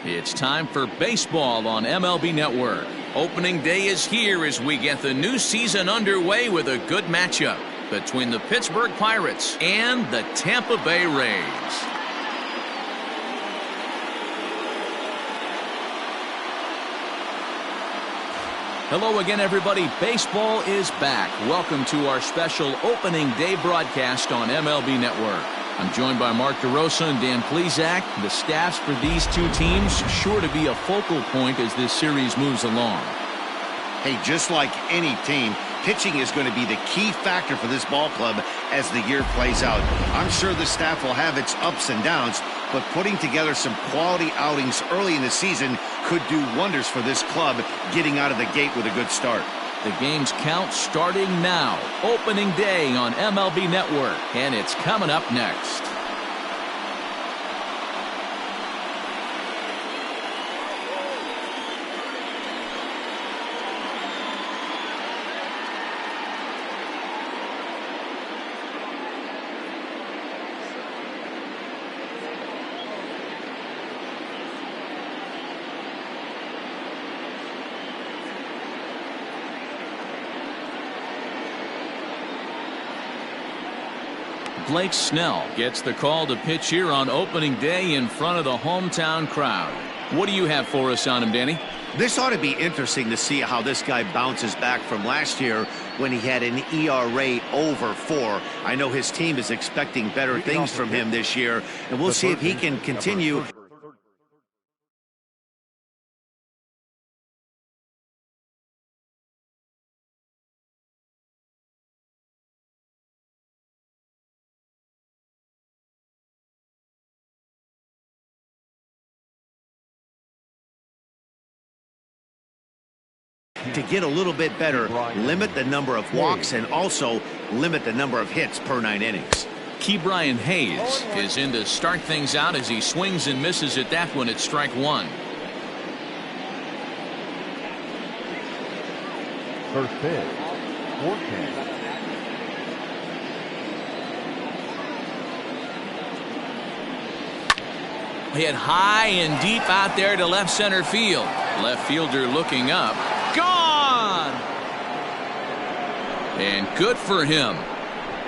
It's time for baseball on MLB Network. Opening day is here as we get the new season underway with a good matchup between the Pittsburgh Pirates and the Tampa Bay Rays. Hello again, everybody. Baseball is back. Welcome to our special opening day broadcast on MLB Network. I'm joined by Mark DeRosa and Dan Plesac. The staffs for these two teams sure to be a focal point as this series moves along. Hey, just like any team, pitching is going to be the key factor for this ball club as the year plays out. I'm sure the staff will have its ups and downs, but putting together some quality outings early in the season could do wonders for this club getting out of the gate with a good start. The game's count starting now. Opening day on MLB Network, and it's coming up next. Blake Snell gets the call to pitch here on opening day in front of the hometown crowd. What do you have for us on him, Danny? This ought to be interesting to see how this guy bounces back from last year when he had an ERA over 4. I know his team is expecting better things from him this year, and we'll see if he can continue. To get a little bit better, limit the number of walks and also limit the number of hits per 9 innings. Ke'Bryan Hayes is in to start things out as he swings and misses at that one at strike 1. First pitch, 4-10. Hit high and deep out there to left center field. Left fielder looking up. Gone! And good for him.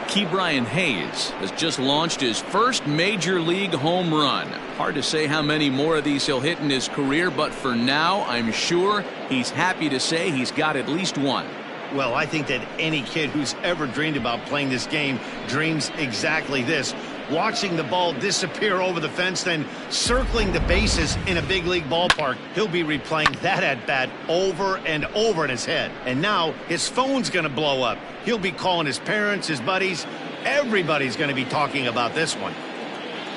Ke'Bryan Hayes has just launched his first major league home run. Hard to say how many more of these he'll hit in his career, but for now, I'm sure he's happy to say he's got at least one. Well, I think that any kid who's ever dreamed about playing this game dreams exactly this. Watching the ball disappear over the fence, then circling the bases in a big league ballpark. He'll be replaying that at bat over and over in his head. And now his phone's going to blow up. He'll be calling his parents, his buddies. Everybody's going to be talking about this one.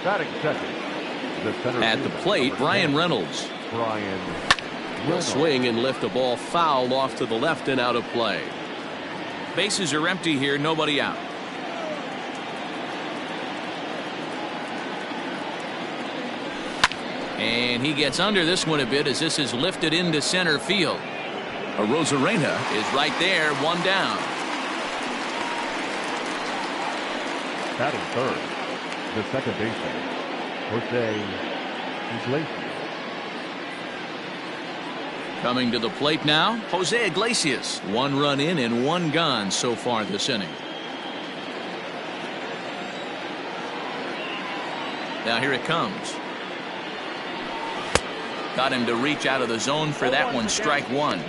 Batting second. At the plate, Brian Reynolds. Will swing and lift a ball foul off to the left and out of play. Bases are empty here, nobody out. And he gets under this one a bit as this is lifted into center field. Arozarena is right there, one down. Batting third, the second baseman, Jose Iglesias. Coming to the plate now, Jose Iglesias. 1 run in and 1 gone so far this inning. Now here it comes. Got him to reach out of the zone for that one, strike 1.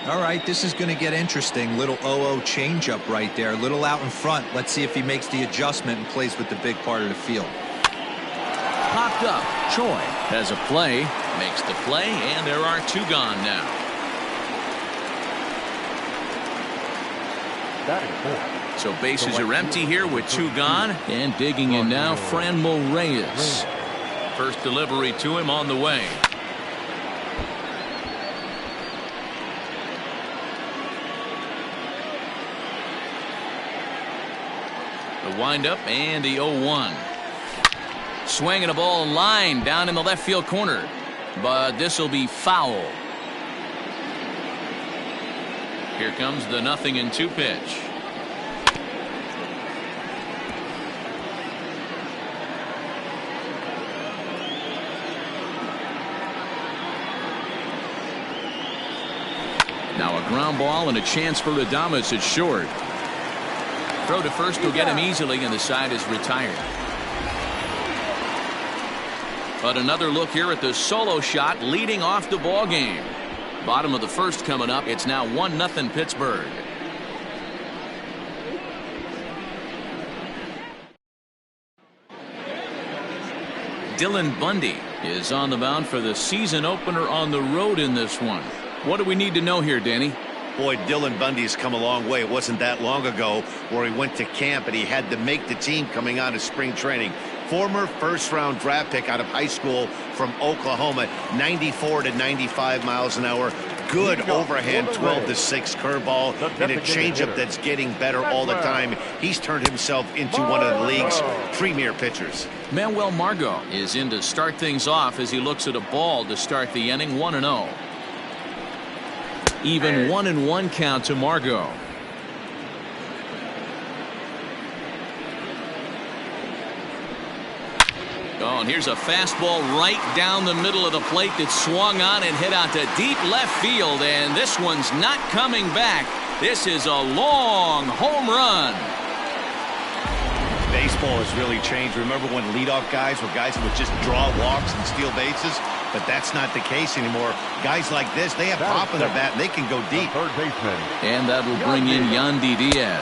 All right, this is going to get interesting. Little 0-0 changeup right there. Little out in front. Let's see if he makes the adjustment and plays with the big part of the field. Popped up. Choi has a play, makes the play, and there are 2 gone now. So bases are empty here with 2 gone, and digging in now, Franmil Reyes. First delivery to him on the way. The windup and the 0-1. Swinging a ball line down in the left field corner, but this will be foul. Here comes the 0-2 pitch. ground ball and a chance for Adames at short. Throw to first will get him easily, and the side is retired. But another look here at the solo shot leading off the ball game. Bottom of the first coming up. It's now 1-0 Pittsburgh. Dylan Bundy is on the mound for the season opener on the road in this one. What do we need to know here, Danny? Boy, Dylan Bundy's come a long way. It wasn't that long ago where he went to camp and he had to make the team coming out of spring training. Former first-round draft pick out of high school from Oklahoma, 94 to 95 miles an hour. Good overhand 12-6 curveball and a changeup that's getting better all the time. He's turned himself into one of the league's premier pitchers. Manuel Margot is in to start things off as he looks at a ball to start the inning. 1-0. Even 1-1 count to Margot. Oh, and here's a fastball right down the middle of the plate that swung on and hit out to deep left field, and this one's not coming back. This is a long home run. Baseball has really changed. Remember when leadoff guys were guys that would just draw walks and steal bases? But that's not the case anymore. Guys like this, they have pop in their bat and they can go deep. Third baseman. And that will bring in Yandy Diaz.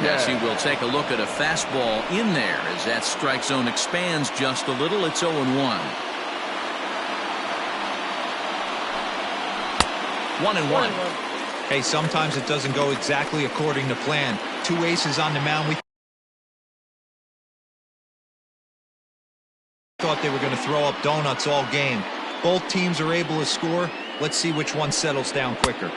As he will take a look at a fastball in there as that strike zone expands just a little. It's 0-1. 1-1. Hey, sometimes it doesn't go exactly according to plan. Two aces on the mound. We thought they were going to throw up donuts all game. Both teams are able to score. Let's see which one settles down quicker.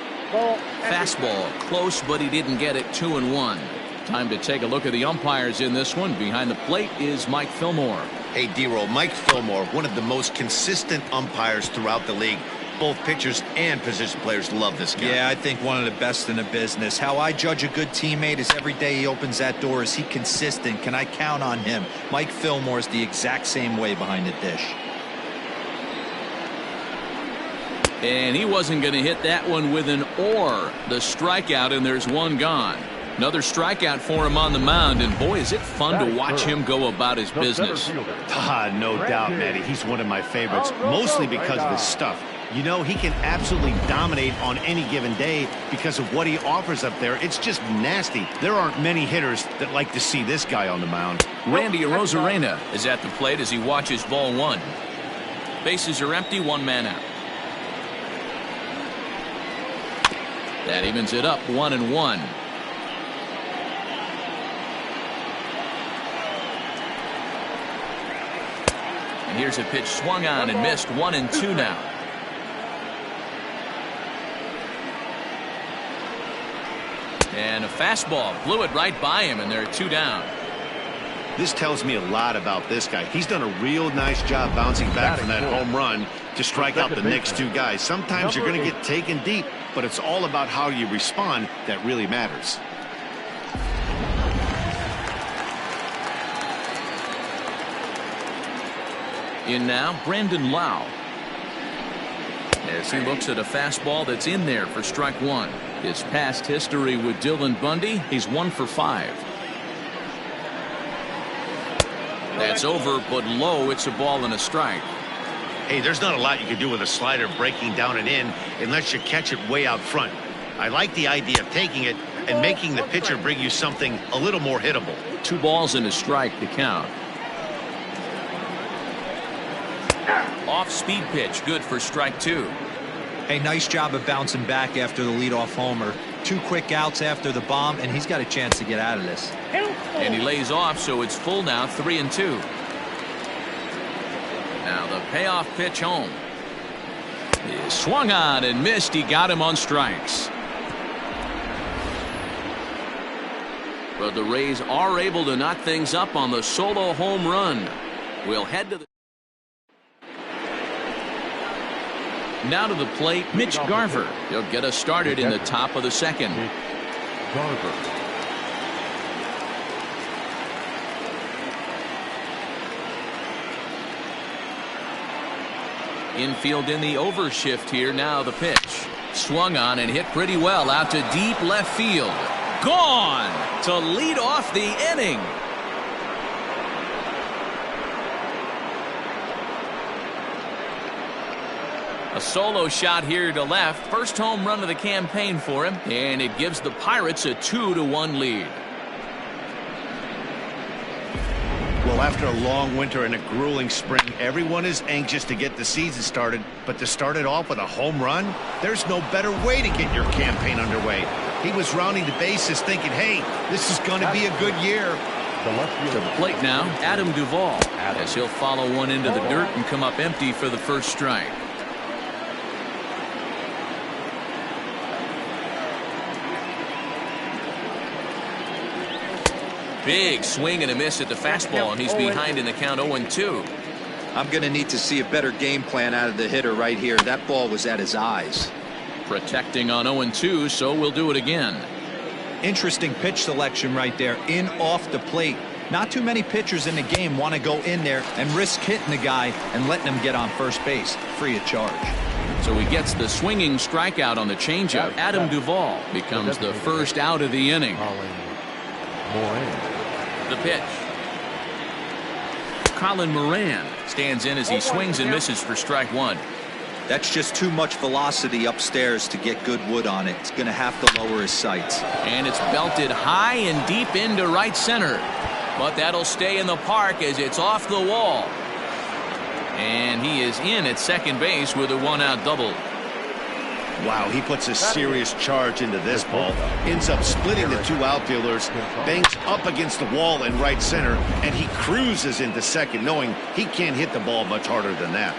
Fastball close, but he didn't get it. 2-1. Time to take a look at the umpires in this one. Behind the plate is Mike Fillmore. Hey, D-Roll, Mike Fillmore, one of the most consistent umpires throughout the league. Both pitchers and position players love this guy. Yeah, I think one of the best in the business. How I judge a good teammate is every day he opens that door. Is he consistent? Can I count on him? Mike Fillmore is the exact same way behind the dish. And he wasn't going to hit that one with an or. The strikeout, and there's one gone. Another strikeout for him on the mound, and boy, is it fun to watch him go about his business. No doubt, Matty. He's one of my favorites, mostly because of his stuff. You know, he can absolutely dominate on any given day because of what he offers up there. It's just nasty. There aren't many hitters that like to see this guy on the mound. Randy Arozarena is at the plate as he watches ball one. Bases are empty, one man out. That evens it up, 1-1. And here's a pitch swung on and missed. 1-2 now. And a fastball blew it right by him, and there are two down. This tells me a lot about this guy. He's done a real nice job bouncing back from that home run to strike out the next two guys. Sometimes you're going to get taken deep, but it's all about how you respond that really matters. In now, Brandon Lau. As he looks at a fastball that's in there for strike one. His past history with Dylan Bundy, he's 1 for 5. That's over, but low. It's a ball and a strike. Hey, there's not a lot you can do with a slider breaking down and in unless you catch it way out front. I like the idea of taking it and making the pitcher bring you something a little more hittable. 2 balls and a strike to count. Off-speed pitch, good for strike 2. Hey, nice job of bouncing back after the leadoff homer. 2 quick outs after the bomb, and he's got a chance to get out of this. And he lays off, so it's full now, 3-2. Now the payoff pitch home. He swung on and missed. He got him on strikes. But the Rays are able to knock things up on the solo home run. We'll head to the... Now to the plate, Mitch Garver. He'll get us started in the top of the second. Garver. Infield in the overshift here. Now the pitch. Swung on and hit pretty well out to deep left field. Gone to lead off the inning. A solo shot here to left. First home run of the campaign for him, and it gives the Pirates a 2-1 lead. Well, after a long winter and a grueling spring, everyone is anxious to get the season started, but to start it off with a home run, there's no better way to get your campaign underway. He was rounding the bases thinking, hey, this is going to be a good year. To the plate now, Adam Duvall, as he'll follow one into the dirt and come up empty for the first strike. Big swing and a miss at the fastball, and he's behind in the count 0-2. I'm going to need to see a better game plan out of the hitter right here. That ball was at his eyes. Protecting on 0-2, so we'll do it again. Interesting pitch selection right there, in off the plate. Not too many pitchers in the game want to go in there and risk hitting the guy and letting him get on first base, free of charge. So he gets the swinging strikeout on the changeup. Adam Duvall becomes the first out of the inning. The pitch. Colin Moran stands in as he swings and misses for strike one. That's just too much velocity upstairs to get good wood on it. It's going to have to lower his sights. And it's belted high and deep into right center. But that'll stay in the park as it's off the wall. And he is in at second base with a one-out double. Wow, he puts a serious charge into this ball. Ends up splitting the two outfielders, bangs up against the wall in right center, and he cruises into second, knowing he can't hit the ball much harder than that.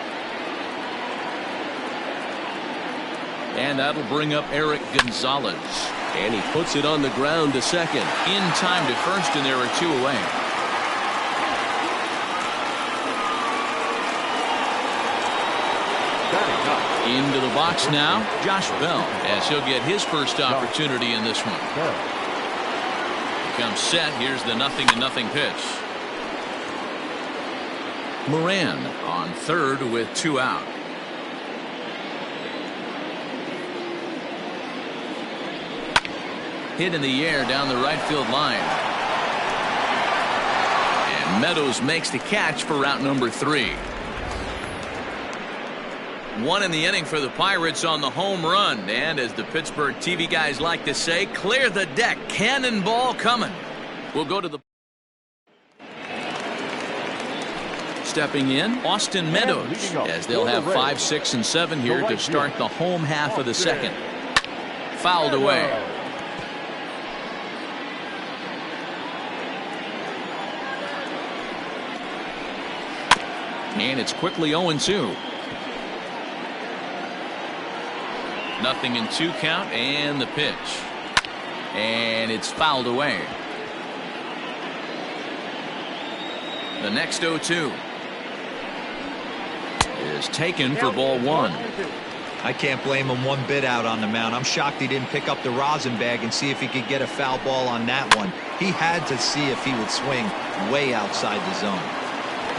And that'll bring up Eric Gonzalez. And he puts it on the ground to second. In time to first, and there are two away. Into the box now, Josh Bell, as he'll get his first opportunity in this one. Comes set. Here's the 0-0 pitch. Moran on third with two out. Hit in the air down the right field line. And Meadows makes the catch for route number 3. One in the inning for the Pirates on the home run. And as the Pittsburgh TV guys like to say, clear the deck. Cannonball coming. We'll go to the... Stepping in, Austin Meadows, as they'll have 5, 6, and 7 here to start the home half of the second. Fouled away. And it's quickly 0-2. 0-2 count, and the pitch. And it's fouled away. The next 0-2 is taken for ball one. I can't blame him one bit out on the mound. I'm shocked he didn't pick up the rosin bag and see if he could get a foul ball on that one. He had to see if he would swing way outside the zone.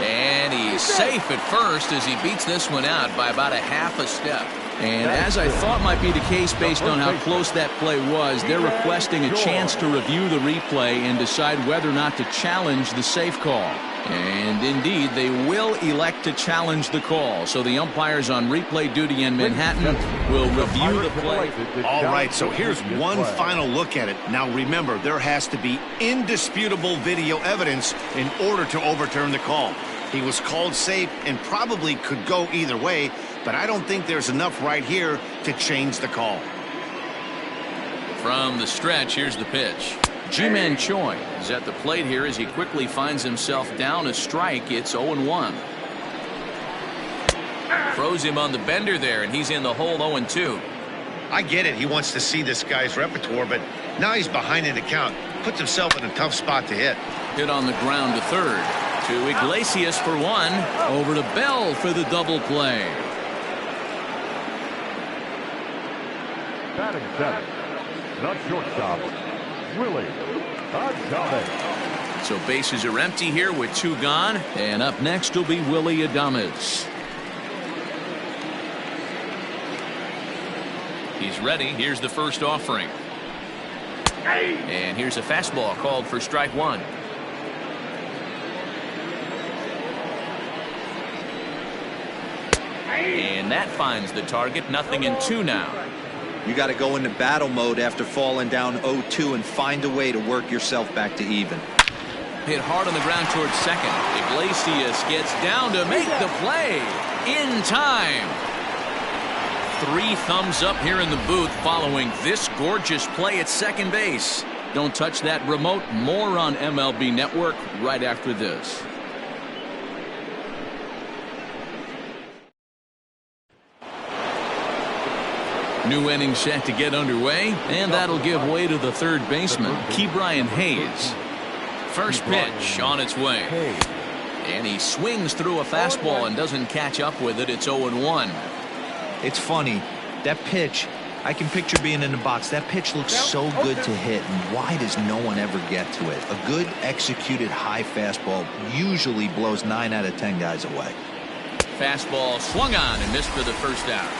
And he's safe at first as he beats this one out by about a half a step. And as I thought might be the case based on how close that play was, they're requesting a chance to review the replay and decide whether or not to challenge the safe call. And indeed, they will elect to challenge the call. So the umpires on replay duty in Manhattan will review the play. All right, so here's one final look at it. Now remember, there has to be indisputable video evidence in order to overturn the call. He was called safe and probably could go either way, but I don't think there's enough right here to change the call. From the stretch, here's the pitch. Ji-Man Choi is at the plate here as he quickly finds himself down a strike. It's 0-1. Throws him on the bender there, and he's in the hole 0-2. I get it. He wants to see this guy's repertoire, but now he's behind in the count. Puts himself in a tough spot to hit. Hit on the ground to third. To Iglesias for one. Over to Bell for the double play. Batting seventh, the shortstop, Willie Adames. So bases are empty here with two gone. And up next will be Willie Adames. He's ready. Here's the first offering. And here's a fastball called for strike one. And that finds the target. 0-2 now. You got to go into battle mode after falling down 0-2 and find a way to work yourself back to even. Hit hard on the ground towards second. Iglesias gets down to make the play in time. 3 thumbs up here in the booth following this gorgeous play at second base. Don't touch that remote. More on MLB Network right after this. New inning set to get underway, and that'll give way to the third baseman, Ke'Bryan Hayes. First pitch on its way. And he swings through a fastball and doesn't catch up with it. It's 0-1. It's funny. That pitch, I can picture being in the box. That pitch looks so good to hit, and why does no one ever get to it? A good executed high fastball usually blows 9 out of 10 guys away. Fastball swung on and missed for the first out.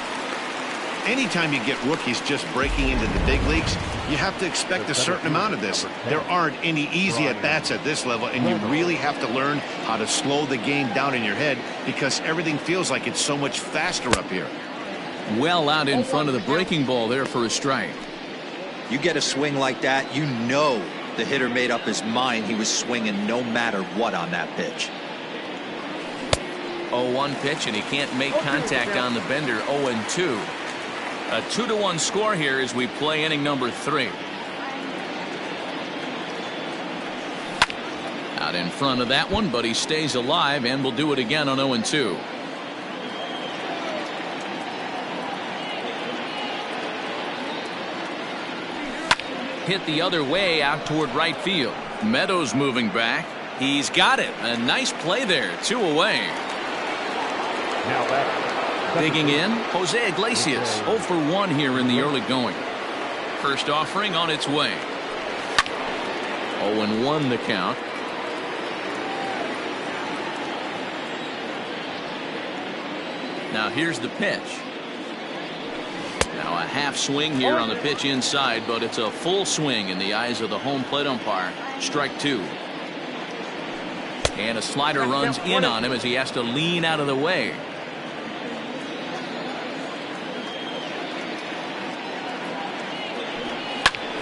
Anytime you get rookies just breaking into the big leagues, you have to expect a certain amount of this. There aren't any easy at-bats at this level, and you really have to learn how to slow the game down in your head because everything feels like it's so much faster up here. Well out in front of the breaking ball there for a strike. You get a swing like that, you know the hitter made up his mind he was swinging no matter what on that pitch. 0-1 pitch, and he can't make contact on the bender. 0-2. A 2-1 score here as we play inning number 3. Out in front of that one, but he stays alive and will do it again on 0-2. Hit the other way out toward right field. Meadows moving back. He's got it. A nice play there. 2 away. Now back. Digging in, Jose Iglesias. 0 for 1 here in the early going. First offering on its way. 0-1 the count. Now here's the pitch. Now a half swing here on the pitch inside, but it's a full swing in the eyes of the home plate umpire. Strike 2. And a slider runs in on him as he has to lean out of the way.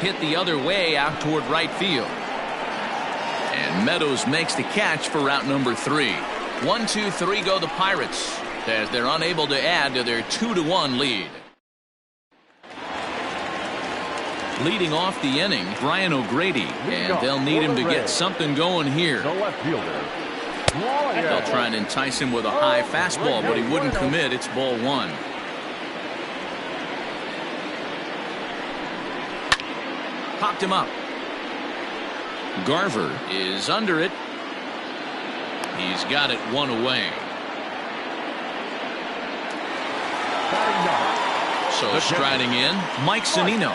Hit the other way out toward right field. And Meadows makes the catch for route number 3. 1-2-3 go the Pirates as they're unable to add to their 2-1 lead. Leading off the inning, Brian O'Grady, and they'll need him to get something going here. The left fielder. They'll try and entice him with a high fastball, but he wouldn't commit. It's ball 1. Popped him up. Garver is under it. He's got it 1 away. So striding in, Mike Zunino.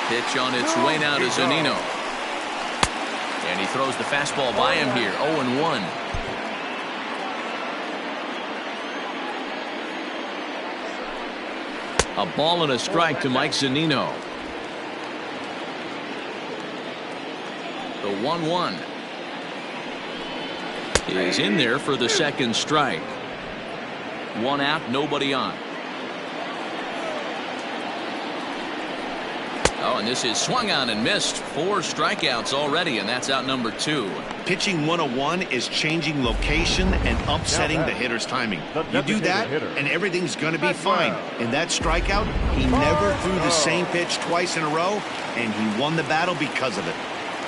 Pitch on its way now to Zunino. And he throws the fastball by him here. 0-1. A ball and a strike to Mike Zunino. The 1-1 is in there for the second strike. 1 out, nobody on. Oh, and this is swung on and missed. 4 strikeouts already, and that's out number 2. Pitching 101 is changing location and upsetting the hitter's timing. You do that, and everything's going to be fine. In that strikeout, he never threw the same pitch twice in a row, and he won the battle because of it.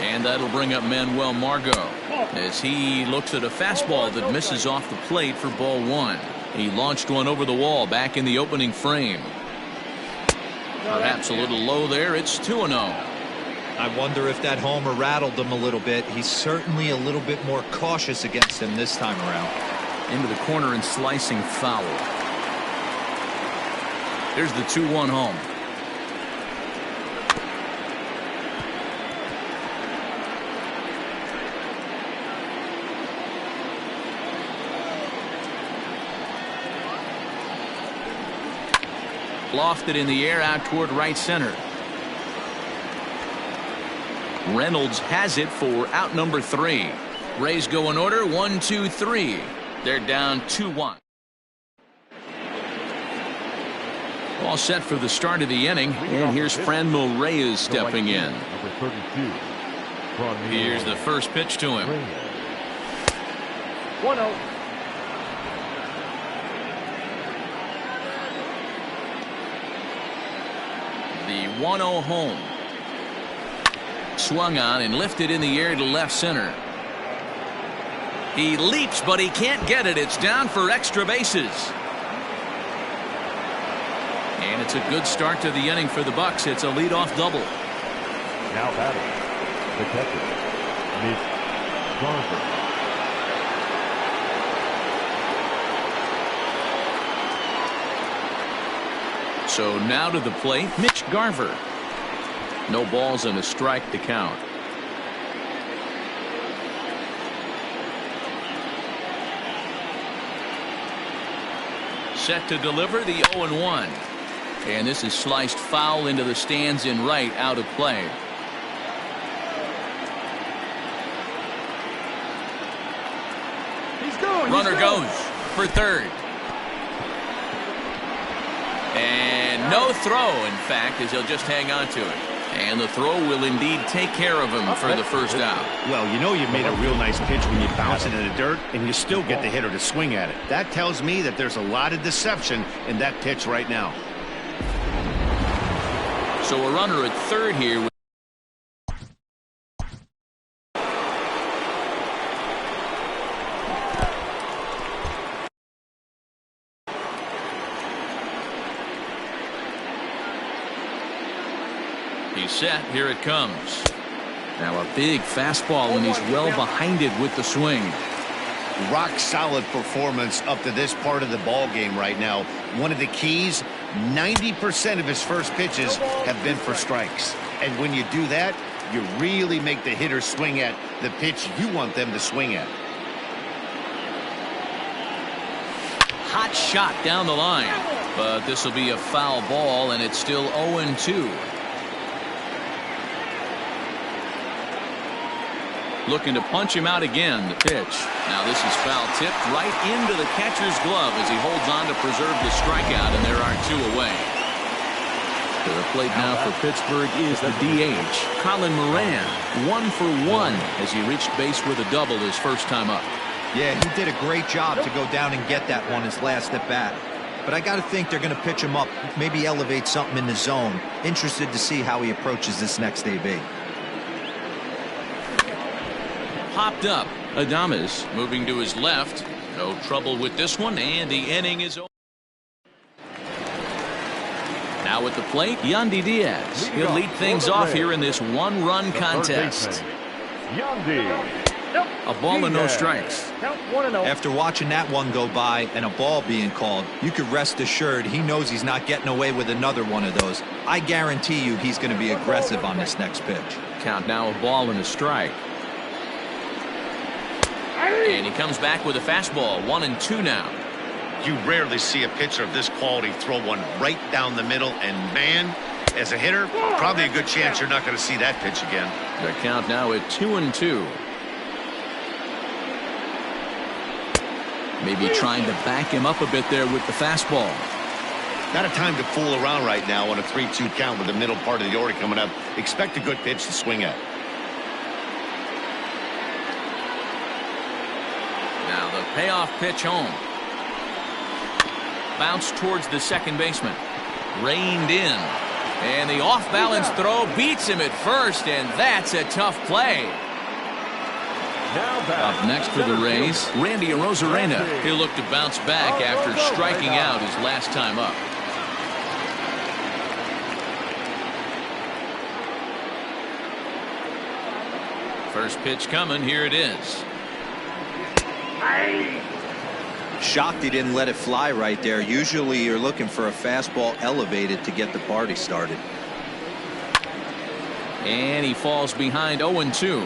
And that'll bring up Manuel Margot as he looks at a fastball that misses off the plate for ball 1. He launched one over the wall back in the opening frame. Perhaps a little low there. It's 2-0. I wonder if that homer rattled him a little bit. He's certainly a little bit more cautious against him this time around. Into the corner and slicing foul. Here's the 2-1 home. Lofted in the air out toward right center. Reynolds has it for out number 3. Rays go in order 1, 2, 3. They're down 2-1. All set for the start of the inning, and here's Franmil Reyes stepping in. Number 32. Here's the first pitch to him. 1-0. The 1-0 home. Swung on and lifted in the air to left center. He leaps, but he can't get it. It's down for extra bases. And it's a good start to the inning for the Bucks. It's a leadoff double. Now batting, the catcher, Mitch Garver. So now to the plate, Mitch Garver. No balls and a strike to count. Set to deliver the 0-1. And this is sliced foul into the stands in right, out of play. Runner goes for third. And no throw, in fact, as he'll just hang on to it. And the throw will indeed take care of him for the first out. Well, you know you made a real nice pitch when you bounce it in the dirt and you still get the hitter to swing at it. That tells me that there's a lot of deception in that pitch right now. So a runner at third here. He's set. Here it comes. Now a big fastball, and he's well behind it with the swing. Rock solid performance up to this part of the ball game right now. One of the keys, 90% of his first pitches have been for strikes. And when you do that, you really make the hitter swing at the pitch you want them to swing at. Hot shot down the line. But this will be a foul ball, and it's still 0-2. Looking to punch him out again. The pitch. Now this is foul tipped right into the catcher's glove as he holds on to preserve the strikeout, and there are 2 away. To the plate now for Pittsburgh is the DH, Colin Moran. 1 for 1 as he reached base with a double his first time up. Yeah, he did a great job to go down and get that one his last at bat. But I got to think they're going to pitch him up, maybe elevate something in the zone. Interested to see how he approaches this next AB. Popped up. Adames moving to his left. No trouble with this one, and the inning is over. Now at the plate, Yandy Diaz. He'll lead things off here in this 1-run contest. A ball and no strikes. After watching that one go by and a ball being called, you could rest assured he knows he's not getting away with another one of those. I guarantee you he's going to be aggressive on this next pitch. Count now a ball and a strike. And he comes back with a fastball. 1-2 now. You rarely see a pitcher of this quality throw one right down the middle, and man, as a hitter, probably a good chance you're not going to see that pitch again. The count now at 2-2. Maybe trying to back him up a bit there with the fastball. Not a time to fool around right now on a 3-2 count with the middle part of the order coming up. Expect a good pitch to swing at. Now the payoff pitch home. Bounce towards the second baseman. Reined in. And the off-balance throw beats him at first, and that's a tough play. Up next for the Rays, Randy Arozarena. He'll look to bounce back after striking out his last time up. First pitch coming. Here it is. Shocked he didn't let it fly right there. Usually you're looking for a fastball elevated to get the party started. And he falls behind 0-2.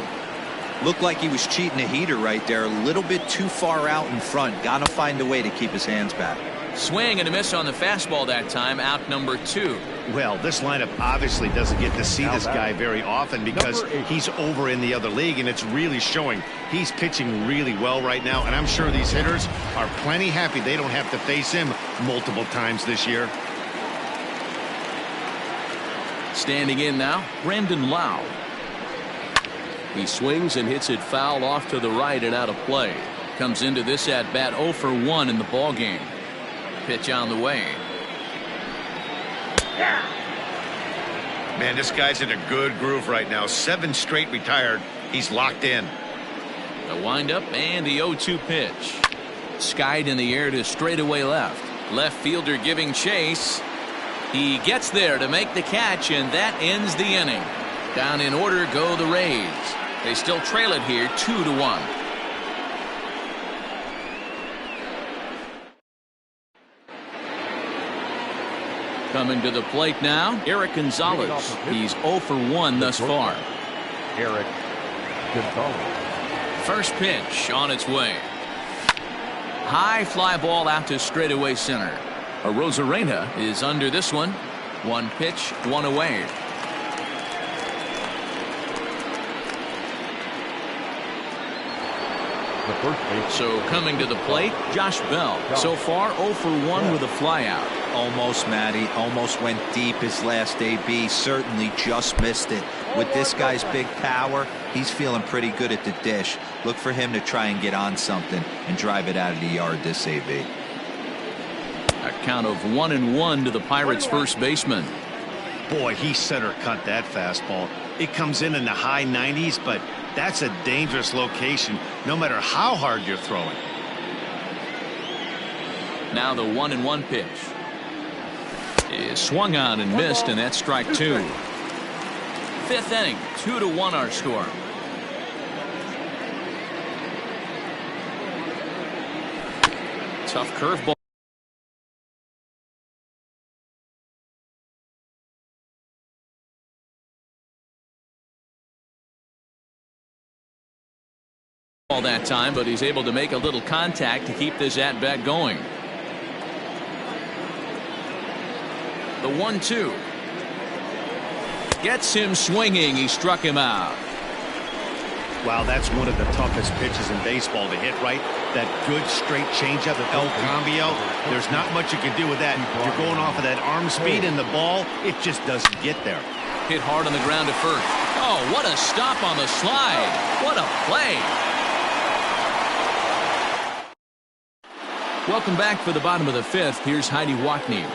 Looked like he was cheating a heater right there. A little bit too far out in front. Got to find a way to keep his hands back. Swing and a miss on the fastball that time. Out number 2. Well, this lineup obviously doesn't get to see this guy very often because he's over in the other league, and it's really showing. He's pitching really well right now, and I'm sure these hitters are plenty happy they don't have to face him multiple times this year. Standing in now, Brandon Lau. He swings and hits it foul off to the right and out of play. Comes into this at bat 0 for 1 in the ball game. Pitch on the way. Man, this guy's in a good groove right now. 7 straight retired. He's locked in. The windup and the 0-2 pitch. Skied in the air to straightaway left. Left fielder giving chase. He gets there to make the catch, and that ends the inning. Down in order go the Rays. They still trail it here 2-1. Coming to the plate now, Eric Gonzalez. He's 0 for 1 thus far. Eric Gonzalez. First pitch on its way. High fly ball out to straightaway center. Rosarena is under this one. 1 pitch, 1 away. So coming to the plate, Josh Bell. So far 0 for 1 with a flyout. Almost, Matty. Almost went deep his last AB. Certainly just missed it. With this guy's big power, he's feeling pretty good at the dish. Look for him to try and get on something and drive it out of the yard this AB. A count of 1-1 to the Pirates' first baseman. Boy, he center cut that fastball. It comes in the high 90s, but that's a dangerous location no matter how hard you're throwing. Now the 1-1 pitch is swung on and missed, and that's strike 2. 5th inning, 2-1 our score. Tough curveball. All that time, but he's able to make a little contact to keep this at bat going. The 1-2 gets him swinging. He struck him out. Wow, that's one of the toughest pitches in baseball to hit, right? That good straight changeup, El Cambio. There's not much you can do with that. You're going off of that arm speed, and the ball, it just doesn't get there. Hit hard on the ground to first. Oh, what a stop on the slide. What a play. Welcome back for the bottom of the 5th. Here's Heidi Wackney.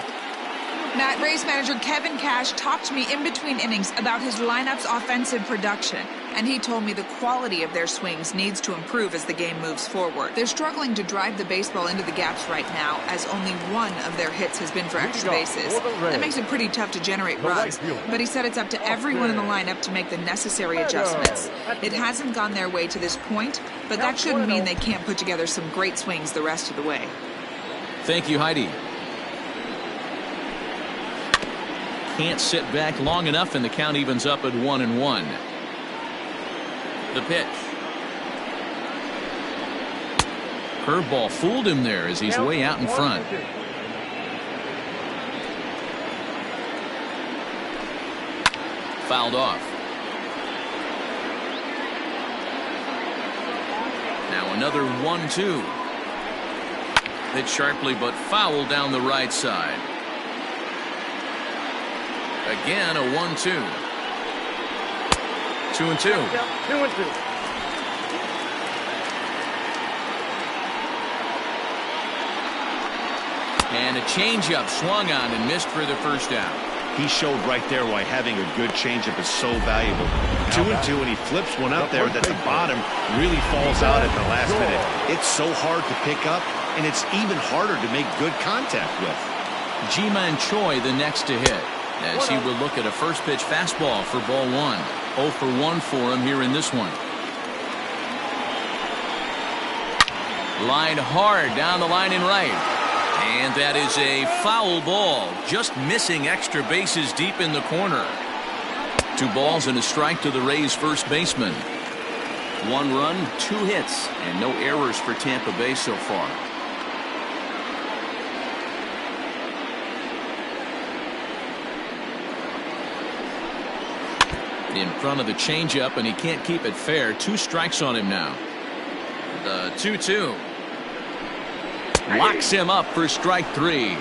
Matt, Rays manager Kevin Cash talked to me in between innings about his lineup's offensive production, and he told me the quality of their swings needs to improve as the game moves forward. They're struggling to drive the baseball into the gaps right now, as only 1 of their hits has been for extra bases. That makes it pretty tough to generate runs, but he said it's up to everyone in the lineup to make the necessary adjustments. It hasn't gone their way to this point, but that shouldn't mean they can't put together some great swings the rest of the way. Thank you, Heidi. Can't sit back long enough, and the count evens up at 1-1. The pitch. Curveball fooled him there as he's way out in front. Fouled off. Now another 1-2. Hit sharply but foul down the right side. Again, a 1-2. 2-2. And a changeup swung on and missed for the first out. He showed right there why having a good changeup is so valuable. 2-2, and he flips one up there that the bottom really falls out at the last minute. It's so hard to pick up, and it's even harder to make good contact with. Ji-Man Choi the next to hit, as he will look at a first pitch fastball for ball 1. 0 for 1 for him here in this one. Line hard down the line in right. And that is a foul ball, just missing extra bases deep in the corner. 2 balls and a strike to the Rays' first baseman. 1 run, 2 hits, and no errors for Tampa Bay so far. In front of the changeup, and he can't keep it fair. 2 strikes on him now. The 2-2. Locks him up for strike 3.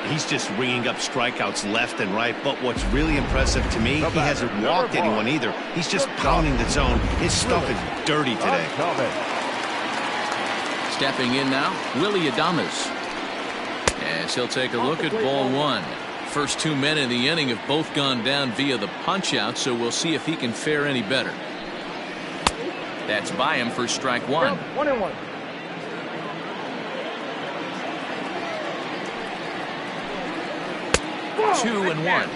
He's just ringing up strikeouts left and right, but what's really impressive to me, he hasn't walked anyone either. He's just pounding the zone. His stuff is dirty today. Stepping in now, Willie Adames. As he'll take a look at ball 1. First 2 men in the inning have both gone down via the punch-out, so we'll see if he can fare any better. That's by him for strike 1. 1-1. 2-1.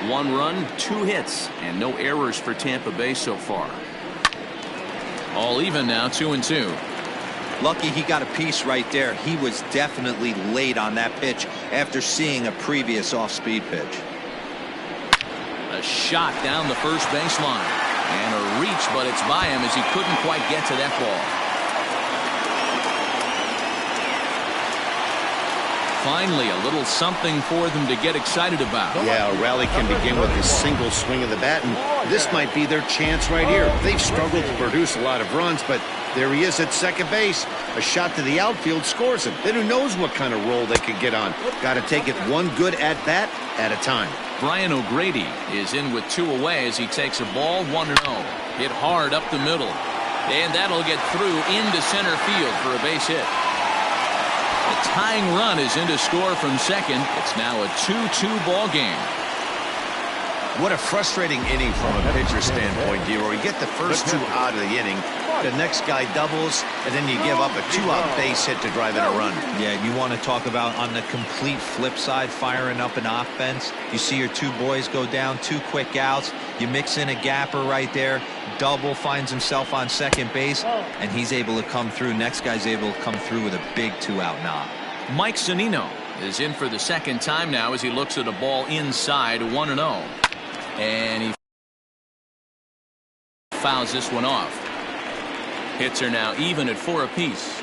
1 run, 2 hits, and no errors for Tampa Bay so far. All even now, 2-2. Lucky he got a piece right there. He was definitely late on that pitch after seeing a previous off-speed pitch. A shot down the first baseline. And a reach, but it's by him as he couldn't quite get to that ball. Finally, a little something for them to get excited about. Yeah, a rally can begin with a single swing of the bat, and this might be their chance right here. They've struggled to produce a lot of runs, but there he is at second base. A shot to the outfield scores him. Then who knows what kind of roll they could get on. Got to take it one good at-bat at a time. Brian O'Grady is in with 2 away as he takes a ball 1-0. Hit hard up the middle. And that'll get through into center field for a base hit. The tying run is in to score from second. It's now a 2-2 ball game. What a frustrating inning from a pitcher standpoint, Dero. You get the first 2 out of the inning. The next guy doubles, and then you give up a 2-out base hit to drive in a run. Yeah, you want to talk about on the complete flip side, firing up an offense. You see your 2 boys go down, 2 quick outs. You mix in a gapper right there. Double finds himself on second base, and he's able to come through. Next guy's able to come through with a big 2-out knock. Mike Zunino is in for the second time now as he looks at a ball inside, 1-0. And he fouls this one off. Hits are now even at 4 apiece.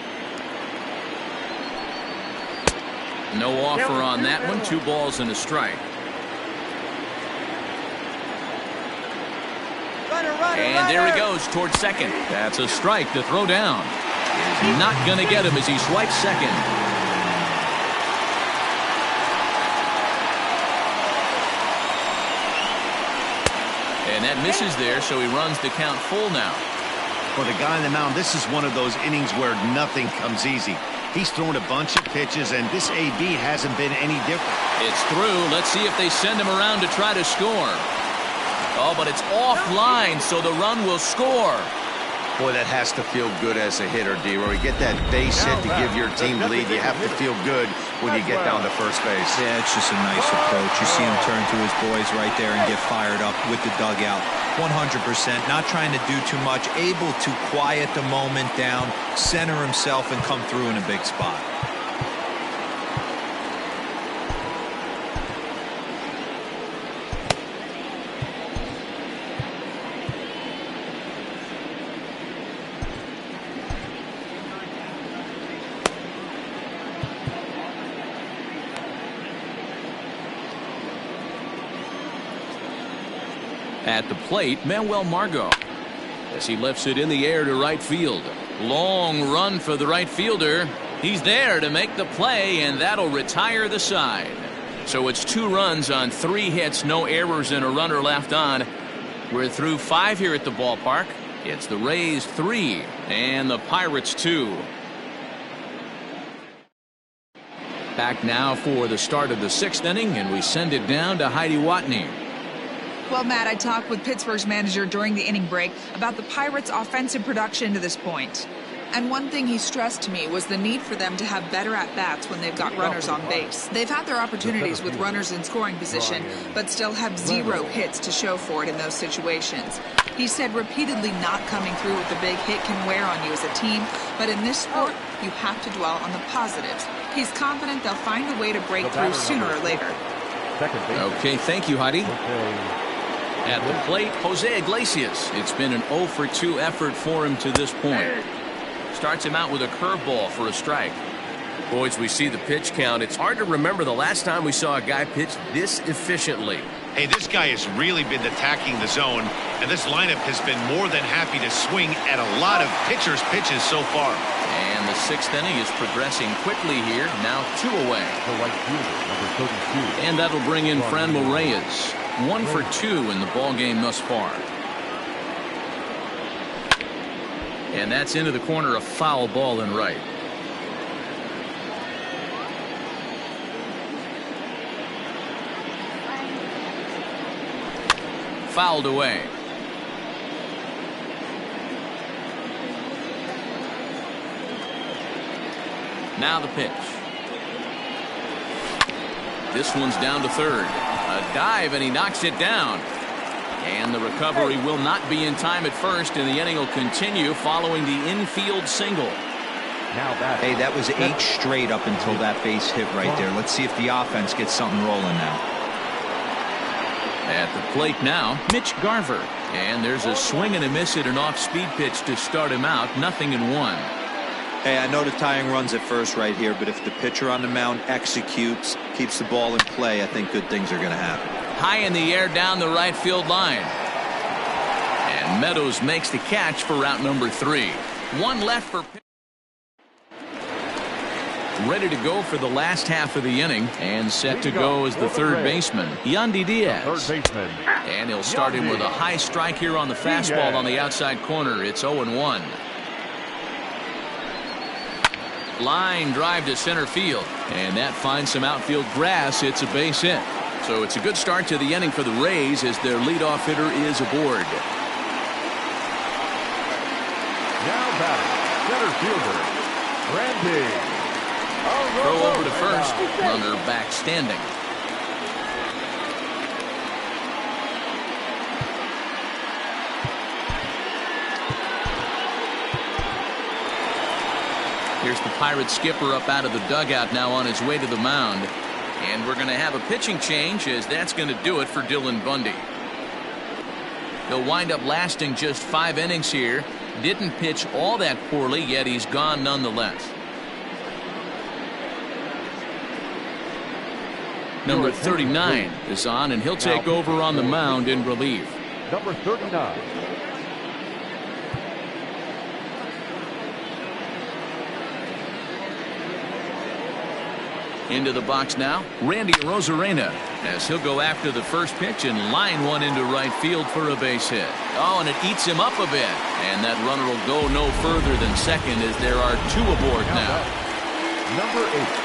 No offer on that one. 2 balls and a strike. And there he goes towards second. That's a strike to throw down. Is not going to get him as he swipes second. And that misses there, so he runs the count full now. For the guy on the mound, this is one of those innings where nothing comes easy. He's thrown a bunch of pitches, and this AB hasn't been any different. It's through. Let's see if they send him around to try to score. Oh, but it's offline, so the run will score. Boy, that has to feel good as a hitter, Dero. You get that base hit to give your team the lead. You have to feel good when you get down to first base. Yeah, it's just a nice approach. You see him turn to his boys right there and get fired up with the dugout. 100%, not trying to do too much, able to quiet the moment down, center himself, and come through in a big spot. At the plate, Manuel Margot, as he lifts it in the air to right field. Long run for the right fielder. He's there to make the play, and that'll retire the side. So it's 2 runs on 3 hits, no errors, and a runner left on. We're through 5 here at the ballpark. It's the Rays 3 and the Pirates 2. Back now for the start of the 6th inning, and we send it down to Heidi Watney. Well, Matt, I talked with Pittsburgh's manager during the inning break about the Pirates' offensive production to this point. And one thing he stressed to me was the need for them to have better at-bats when they've got runners on base. They've had their opportunities with runners in scoring position, but still have 0 hits to show for it in those situations. He said repeatedly not coming through with a big hit can wear on you as a team, but in this sport, you have to dwell on the positives. He's confident they'll find a way to break through sooner or later. Okay, thank you, Heidi. At the plate, Jose Iglesias. It's been an 0 for 2 effort for him to this point. Starts him out with a curveball for a strike. Boys, we see the pitch count. It's hard to remember the last time we saw a guy pitch this efficiently. Hey, this guy has really been attacking the zone, and this lineup has been more than happy to swing at a lot of pitchers' pitches so far. And the 6th inning is progressing quickly here. Now 2 away. The right fielder, number 32. And that'll bring in Franmil Reyes. 1 for 2 in the ball game thus far. And that's into the corner, a foul ball in right. Fouled away. Now the pitch. This one's down to third. A dive, and he knocks it down. And the recovery will not be in time at first, and the inning will continue following the infield single. Hey, that was 8 straight up until that base hit right there. Let's see if the offense gets something rolling now. At the plate now, Mitch Garver. And there's a swing and a miss at an off-speed pitch to start him out. 0-1. Hey, I know the tying runs at first right here, but if the pitcher on the mound executes, keeps the ball in play, I think good things are going to happen. High in the air down the right field line. And Meadows makes the catch for route number 3. 1 left for pitch. Ready to go for the last half of the inning, and set to go as the third baseman, Yandy Diaz. And he'll start him with a high strike here on the fastball on the outside corner. It's 0-1. Line drive to center field, and that finds some outfield grass. It's a base hit. So it's a good start to the inning for the Rays as their leadoff hitter is aboard. Now batting, center fielder, Randy. Throw over to first. Runner back standing. Here's the Pirates skipper up out of the dugout now on his way to the mound. And we're going to have a pitching change, as that's going to do it for Dylan Bundy. He'll wind up lasting just 5 innings here. Didn't pitch all that poorly, yet he's gone nonetheless. Number 39 is on, and he'll take over on the mound in relief. Number 39. Into the box now, Randy Arozarena, as he'll go after the first pitch and line one into right field for a base hit. Oh, and it eats him up a bit. And that runner will go no further than second, as there are 2 aboard now. Number 8.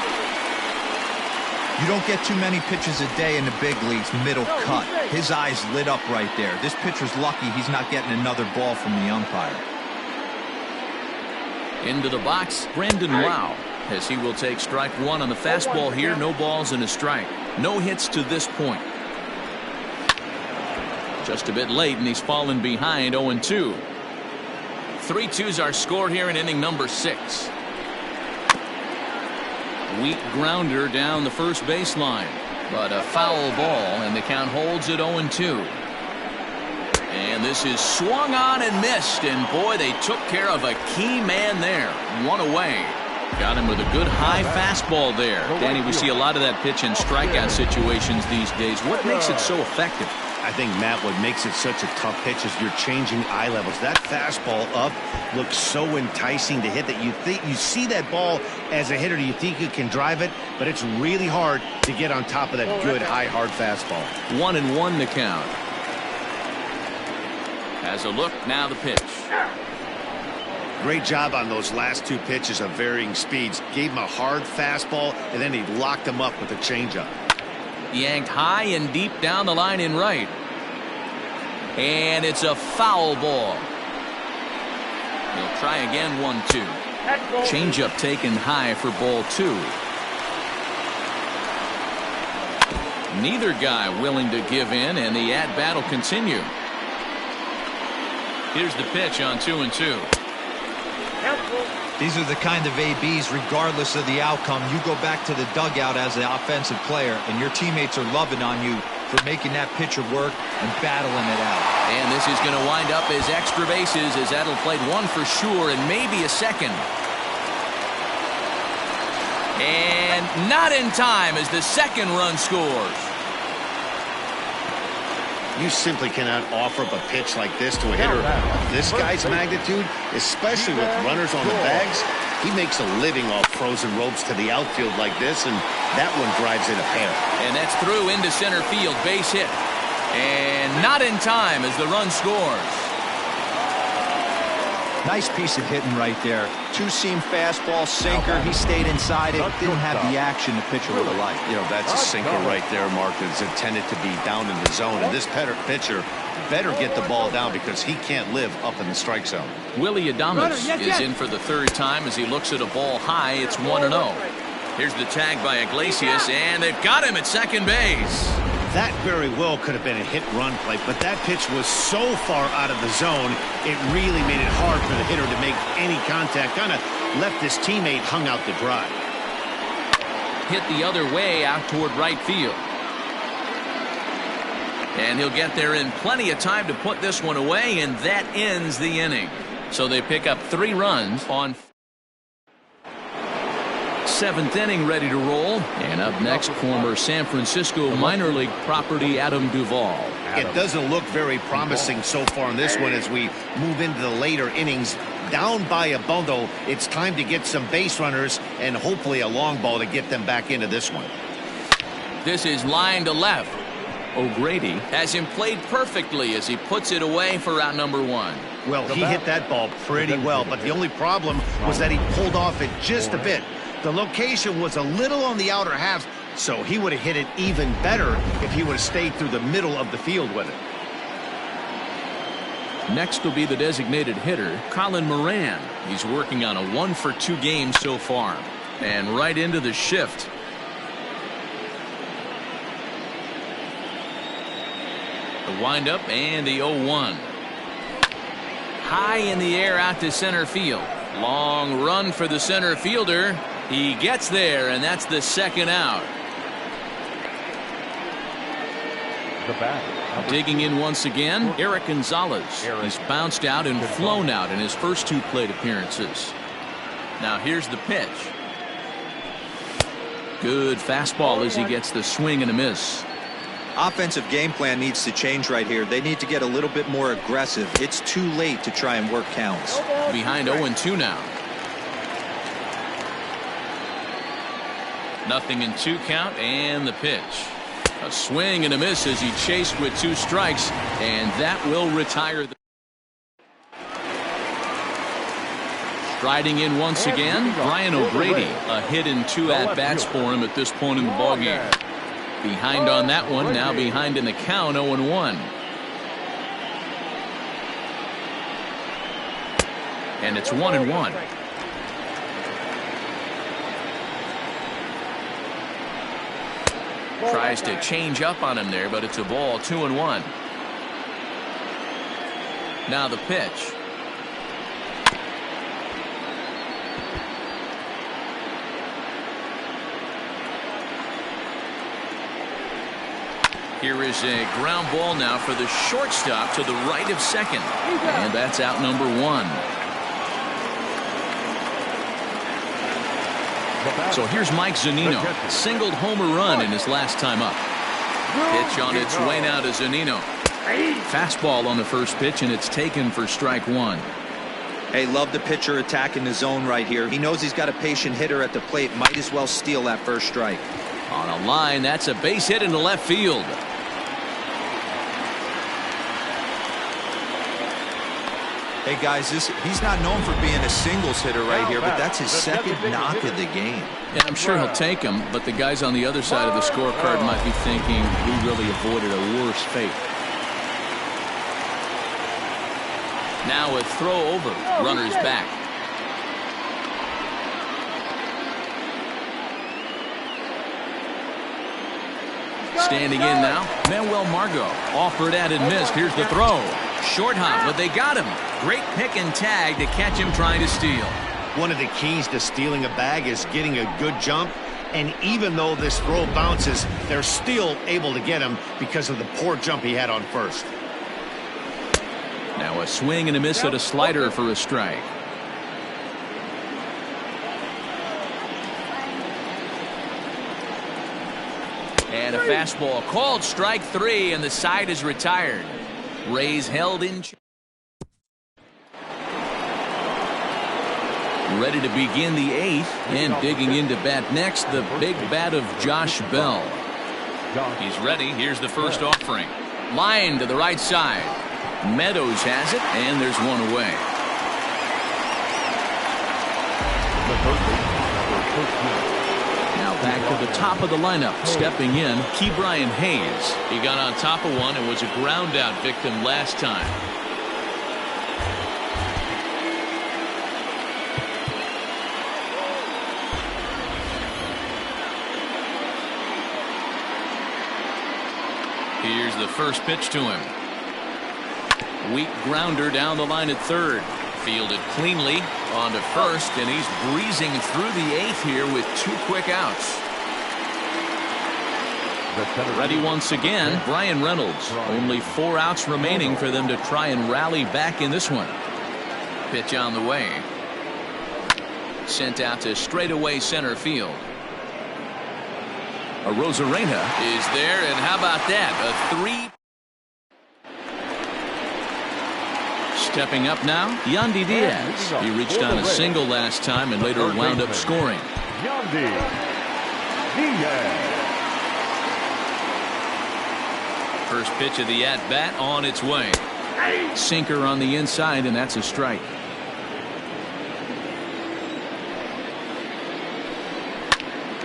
You don't get too many pitches a day in the big leagues, middle cut. His eyes lit up right there. This pitcher's lucky he's not getting another ball from the umpire. Into the box, Brandon Lau, as he will take strike 1 on the fastball here. No balls and a strike. No hits to this point. Just a bit late, and he's fallen behind. 0-2. 3-2's our score here in inning number 6. Weak grounder down the first baseline, but a foul ball, and the count holds at 0-2. And this is swung on and missed, and boy, they took care of a key man there. 1 away. Got him with a good high fastball there. Danny, we see a lot of that pitch in strikeout situations these days. What makes it so effective? I think, Matt, what makes it such a tough pitch is you're changing eye levels. That fastball up looks so enticing to hit that you think you see that ball as a hitter, you think you can drive it, but it's really hard to get on top of that good high hard fastball. 1-1 the count. Has a look, now the pitch. Great job on those last 2 pitches of varying speeds. Gave him a hard fastball, and then he locked him up with a changeup. Yanked high and deep down the line in right. And it's a foul ball. He'll try again. 1-2. Changeup taken high for ball 2. Neither guy willing to give in, and the at-bat will continue. Here's the pitch on 2-2. These are the kind of ABs, regardless of the outcome, you go back to the dugout as the offensive player, and your teammates are loving on you for making that pitcher work and battling it out. And this is going to wind up as extra bases, as that'll play 1 for sure and maybe a second. And not in time as the second run scores. You simply cannot offer up a pitch like this to a hitter of this guy's magnitude, especially with runners on the bags. He makes a living off frozen ropes to the outfield like this, and that one drives in a pair. And that's through into center field, base hit. And not in time as the run scores. Nice piece of hitting right there. Two-seam fastball, sinker. He stayed inside it. Didn't have the action the pitcher would have liked. You know, that's a sinker right there, Mark, that's intended to be down in the zone. And this pitcher better get the ball down because he can't live up in the strike zone. Willie Adames is in for the third time as he looks at a ball high. It's 1-0. Here's the tag by Iglesias, and they've got him at second base. That very well could have been a hit-run play, but that pitch was so far out of the zone, it really made it hard for the hitter to make any contact. Kind of left his teammate hung out to dry. Hit the other way out toward right field. And he'll get there in plenty of time to put this one away, and that ends the inning. So they pick up 3 runs on 7th inning, ready to roll. And up next, former San Francisco minor league property Adam Duvall. It doesn't look very promising so far in this one as we move into the later innings. Down by a bundle, it's time to get some base runners and hopefully a long ball to get them back into this one. This is line to left. O'Grady has him played perfectly as he puts it away for out number 1. Well, he hit that ball pretty well, but the only problem was that he pulled off it just a bit. The location was a little on the outer half, so he would have hit it even better if he would have stayed through the middle of the field with it. Next will be the designated hitter, Colin Moran. He's working on a 1-for-2 game so far. And right into the shift. The windup and the 0-1. High in the air out to center field. Long run for the center fielder. He gets there, and that's the second out. The bat. Digging in once again, Eric Gonzalez. He's bounced out and flown out in his first 2 plate appearances. Now here's the pitch. Good fastball as he gets the swing and a miss. Offensive game plan needs to change right here. They need to get a little bit more aggressive. It's too late to try and work counts. Behind 0-2 now. 0-2 count, and the pitch. A swing and a miss as he chased with 2 strikes, and that will retire the. Striding in once again, Brian O'Grady. A hit and 2 at-bats for him at this point in the ballgame. Behind on that one, now behind in the count, 0-1. And it's 1-1. Tries to change up on him there, but it's a ball, 2-1. Now the pitch. Here is a ground ball now for the shortstop to the right of second. And that's out number 1. So here's Mike Zunino. Singled homer run in his last time up. Pitch on its way now to Zunino. Fastball on the first pitch, and it's taken for strike 1. Hey, love the pitcher attacking the zone right here. He knows he's got a patient hitter at the plate. Might as well steal that first strike. On a line, that's a base hit into left field. Hey guys, he's not known for being a singles hitter right here, but that's his second knock of the game. And I'm sure he'll take him, but the guys on the other side of the scorecard might be thinking we really avoided a worse fate. Now a throw over, runners back. Standing in now, Manuel Margot. Offered at and missed. Here's the throw. Short hop, but they got him. Great pick and tag to catch him trying to steal. One of the keys to stealing a bag is getting a good jump. And even though this throw bounces, they're still able to get him because of the poor jump he had on first. Now a swing and a miss at a slider for a strike. And a fastball called strike 3, and the side is retired. Rays held in. Ready to begin the 8th, and digging into bat next, the big bat of Josh Bell. He's ready. Here's the first offering. Line to the right side. Meadows has it, and there's one away. Now back to the top of the lineup. Stepping in, Ke'Bryan Hayes. He got on top of one and was a ground out victim last time. Here's the first pitch to him. Weak grounder down the line at third. Fielded cleanly onto first, and he's breezing through the 8th here with 2 quick outs. Ready once again, Brian Reynolds. Only 4 outs remaining for them to try and rally back in this one. Pitch on the way. Sent out to straightaway center field. Arozarena is there, and how about that? A 3. Stepping up now, Yandy Diaz. He reached on a single last time and later wound up scoring. Yandy Diaz. First pitch of the at-bat on its way. Sinker on the inside, and that's a strike.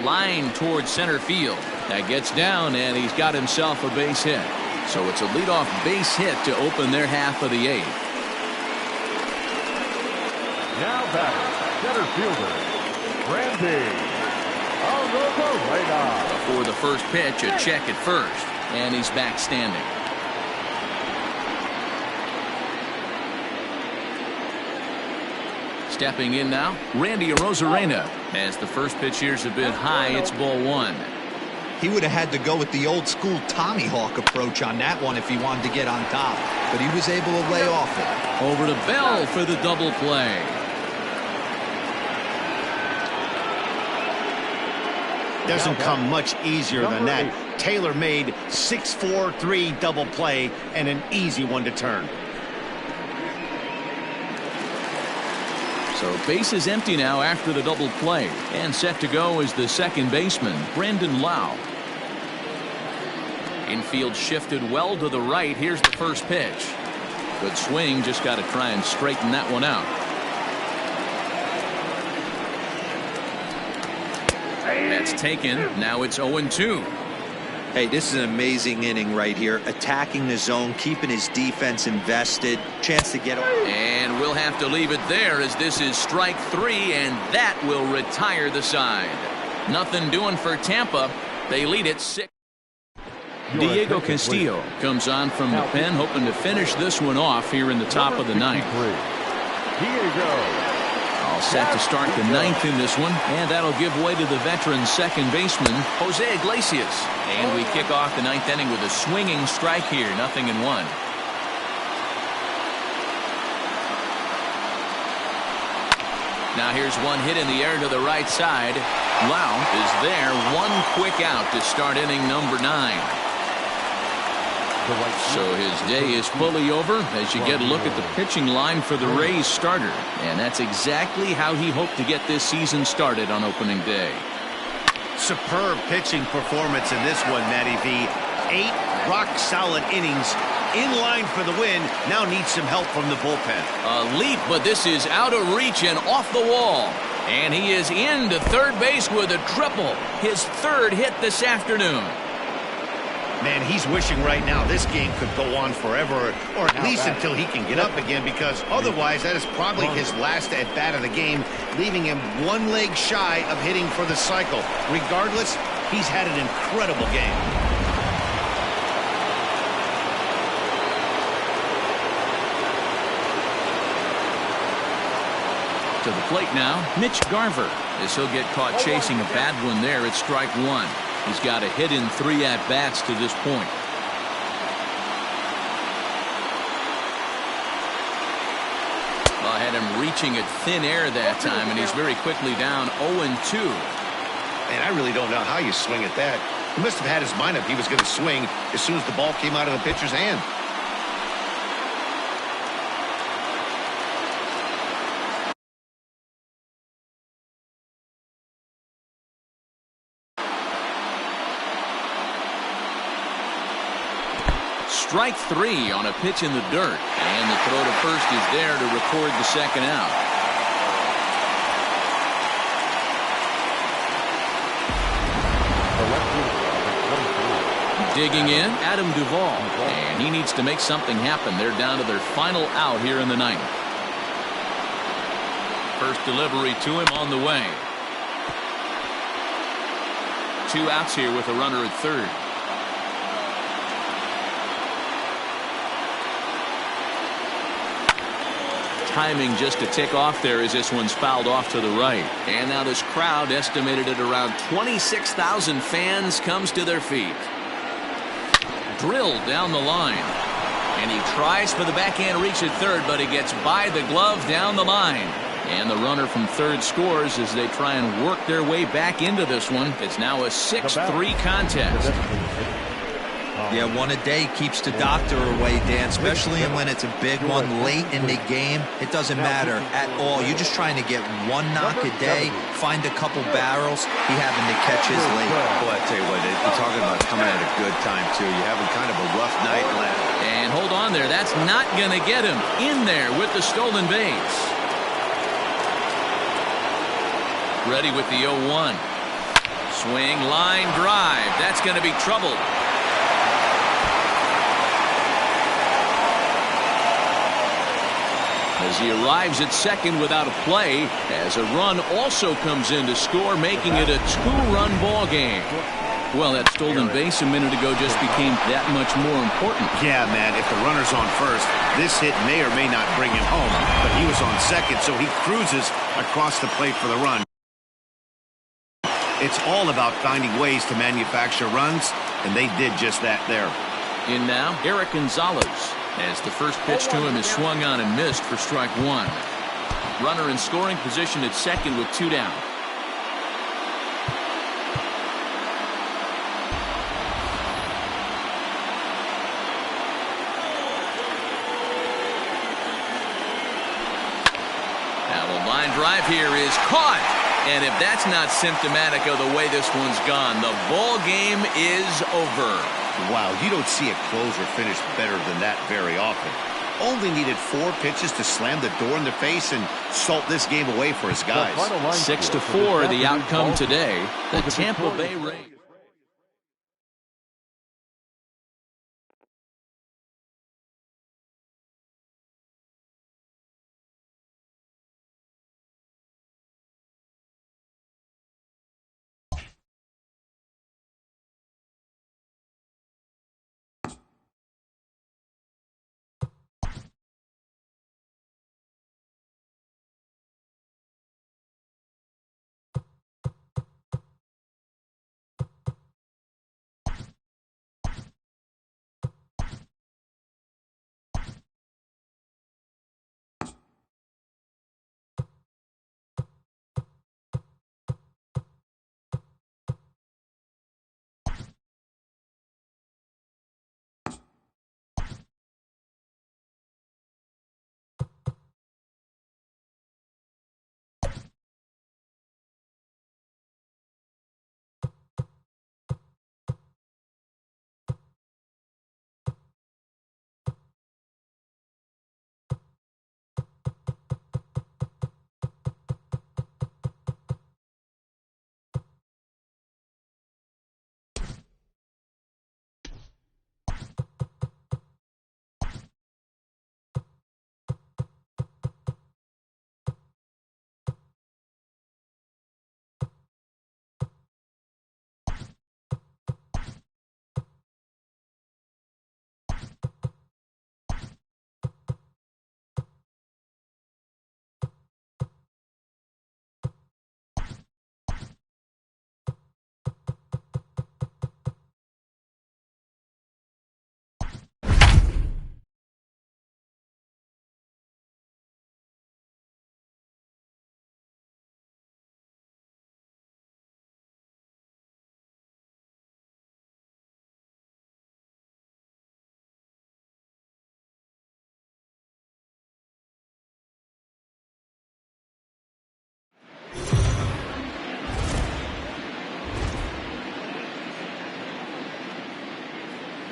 Line towards center field. That gets down, and he's got himself a base hit. So it's a leadoff base hit to open their half of the 8th. Now batter, center fielder, Randy Arozarena. Before the first pitch, a check at first, and he's back standing. Stepping in now, Randy Arozarena. As the first pitch here's a bit high, it's ball 1. He would have had to go with the old school Tommy Hawk approach on that one if he wanted to get on top, but he was able to lay off it. Over to Bell for the double play. Doesn't come much easier than that. Tailor-made 6-4-3 double play, and an easy one to turn. So base is empty now after the double play, and set to go is the second baseman, Brandon Lau. Infield shifted well to the right. Here's the first pitch. Good swing, just got to try and straighten that one out. That's taken. Now it's 0-2. Hey, this is an amazing inning right here. Attacking the zone, keeping his defense invested. Chance to get off. And we'll have to leave it there as this is strike 3, and that will retire the side. Nothing doing for Tampa. They lead it 6. Diego Castillo comes on from the pen, hoping to finish this one off here in the top of the 9th. Diego. All set to start the 9th in this one, and that'll give way to the veteran second baseman, Jose Iglesias. And we kick off the 9th inning with a swinging strike here, 0-1. Now here's one hit in the air to the right side. Lau is there, 1 quick out to start inning number 9. So his day is fully over as you get a look at the pitching line for the Rays starter. And that's exactly how he hoped to get this season started on opening day. Superb pitching performance in this one, Matty V. 8 rock-solid innings. In line for the win. Now needs some help from the bullpen. A leap, but this is out of reach and off the wall. And he is into third base with a triple. His 3rd hit this afternoon. Man, he's wishing right now this game could go on forever, or at least until he can get up again, because otherwise that is probably his last at-bat of the game, leaving him 1 leg shy of hitting for the cycle. Regardless, he's had an incredible game. To the plate now, Mitch Garver, as he'll get caught chasing a bad one there at strike 1. He's got a hit in 3 at-bats to this point. Well, I had him reaching at thin air that time, and he's very quickly down 0-2. Man, I really don't know how you swing at that. He must have had his mind up he was going to swing as soon as the ball came out of the pitcher's hand. Strike 3 on a pitch in the dirt. And the throw to first is there to record the second out. Digging in, Adam Duvall. And he needs to make something happen. They're down to their final out here in the ninth. First delivery to him on the way. 2 outs here with a runner at third. Timing just a tick off there as this one's fouled off to the right. And now this crowd, estimated at around 26,000 fans, comes to their feet. Drilled down the line. And he tries for the backhand reach at third, but he gets by the glove down the line. And the runner from third scores as they try and work their way back into this one. It's now a 6-3 contest. Yeah, one a day keeps the doctor away, Dan, especially when it's a big one late in the game. It doesn't matter at all. You're just trying to get one knock a day, find a couple barrels. He happened to catch his late. Boy, I tell you what, you're talking about coming at a good time, too. You're having kind of a rough night last. And hold on there. That's not going to get him in there with the stolen base. Ready with the 0-1. Swing, line, drive. That's going to be trouble. As he arrives at second without a play, as a run also comes in to score, making it a 2-run ball game. Well, that stolen base a minute ago just became that much more important. Yeah, man, if the runner's on first, this hit may or may not bring him home, but he was on second, so he cruises across the plate for the run. It's all about finding ways to manufacture runs, and they did just that there. In now, Eric Gonzalez, as the first pitch to him is swung on and missed for strike 1. Runner in scoring position at second with 2 down. Now the line drive here is caught. And if that's not symptomatic of the way this one's gone, the ball game is over. Wow, you don't see a closer finish better than that very often. Only needed 4 pitches to slam the door in the face and salt this game away for his guys. 6-4 the outcome today. The Tampa Bay Rays.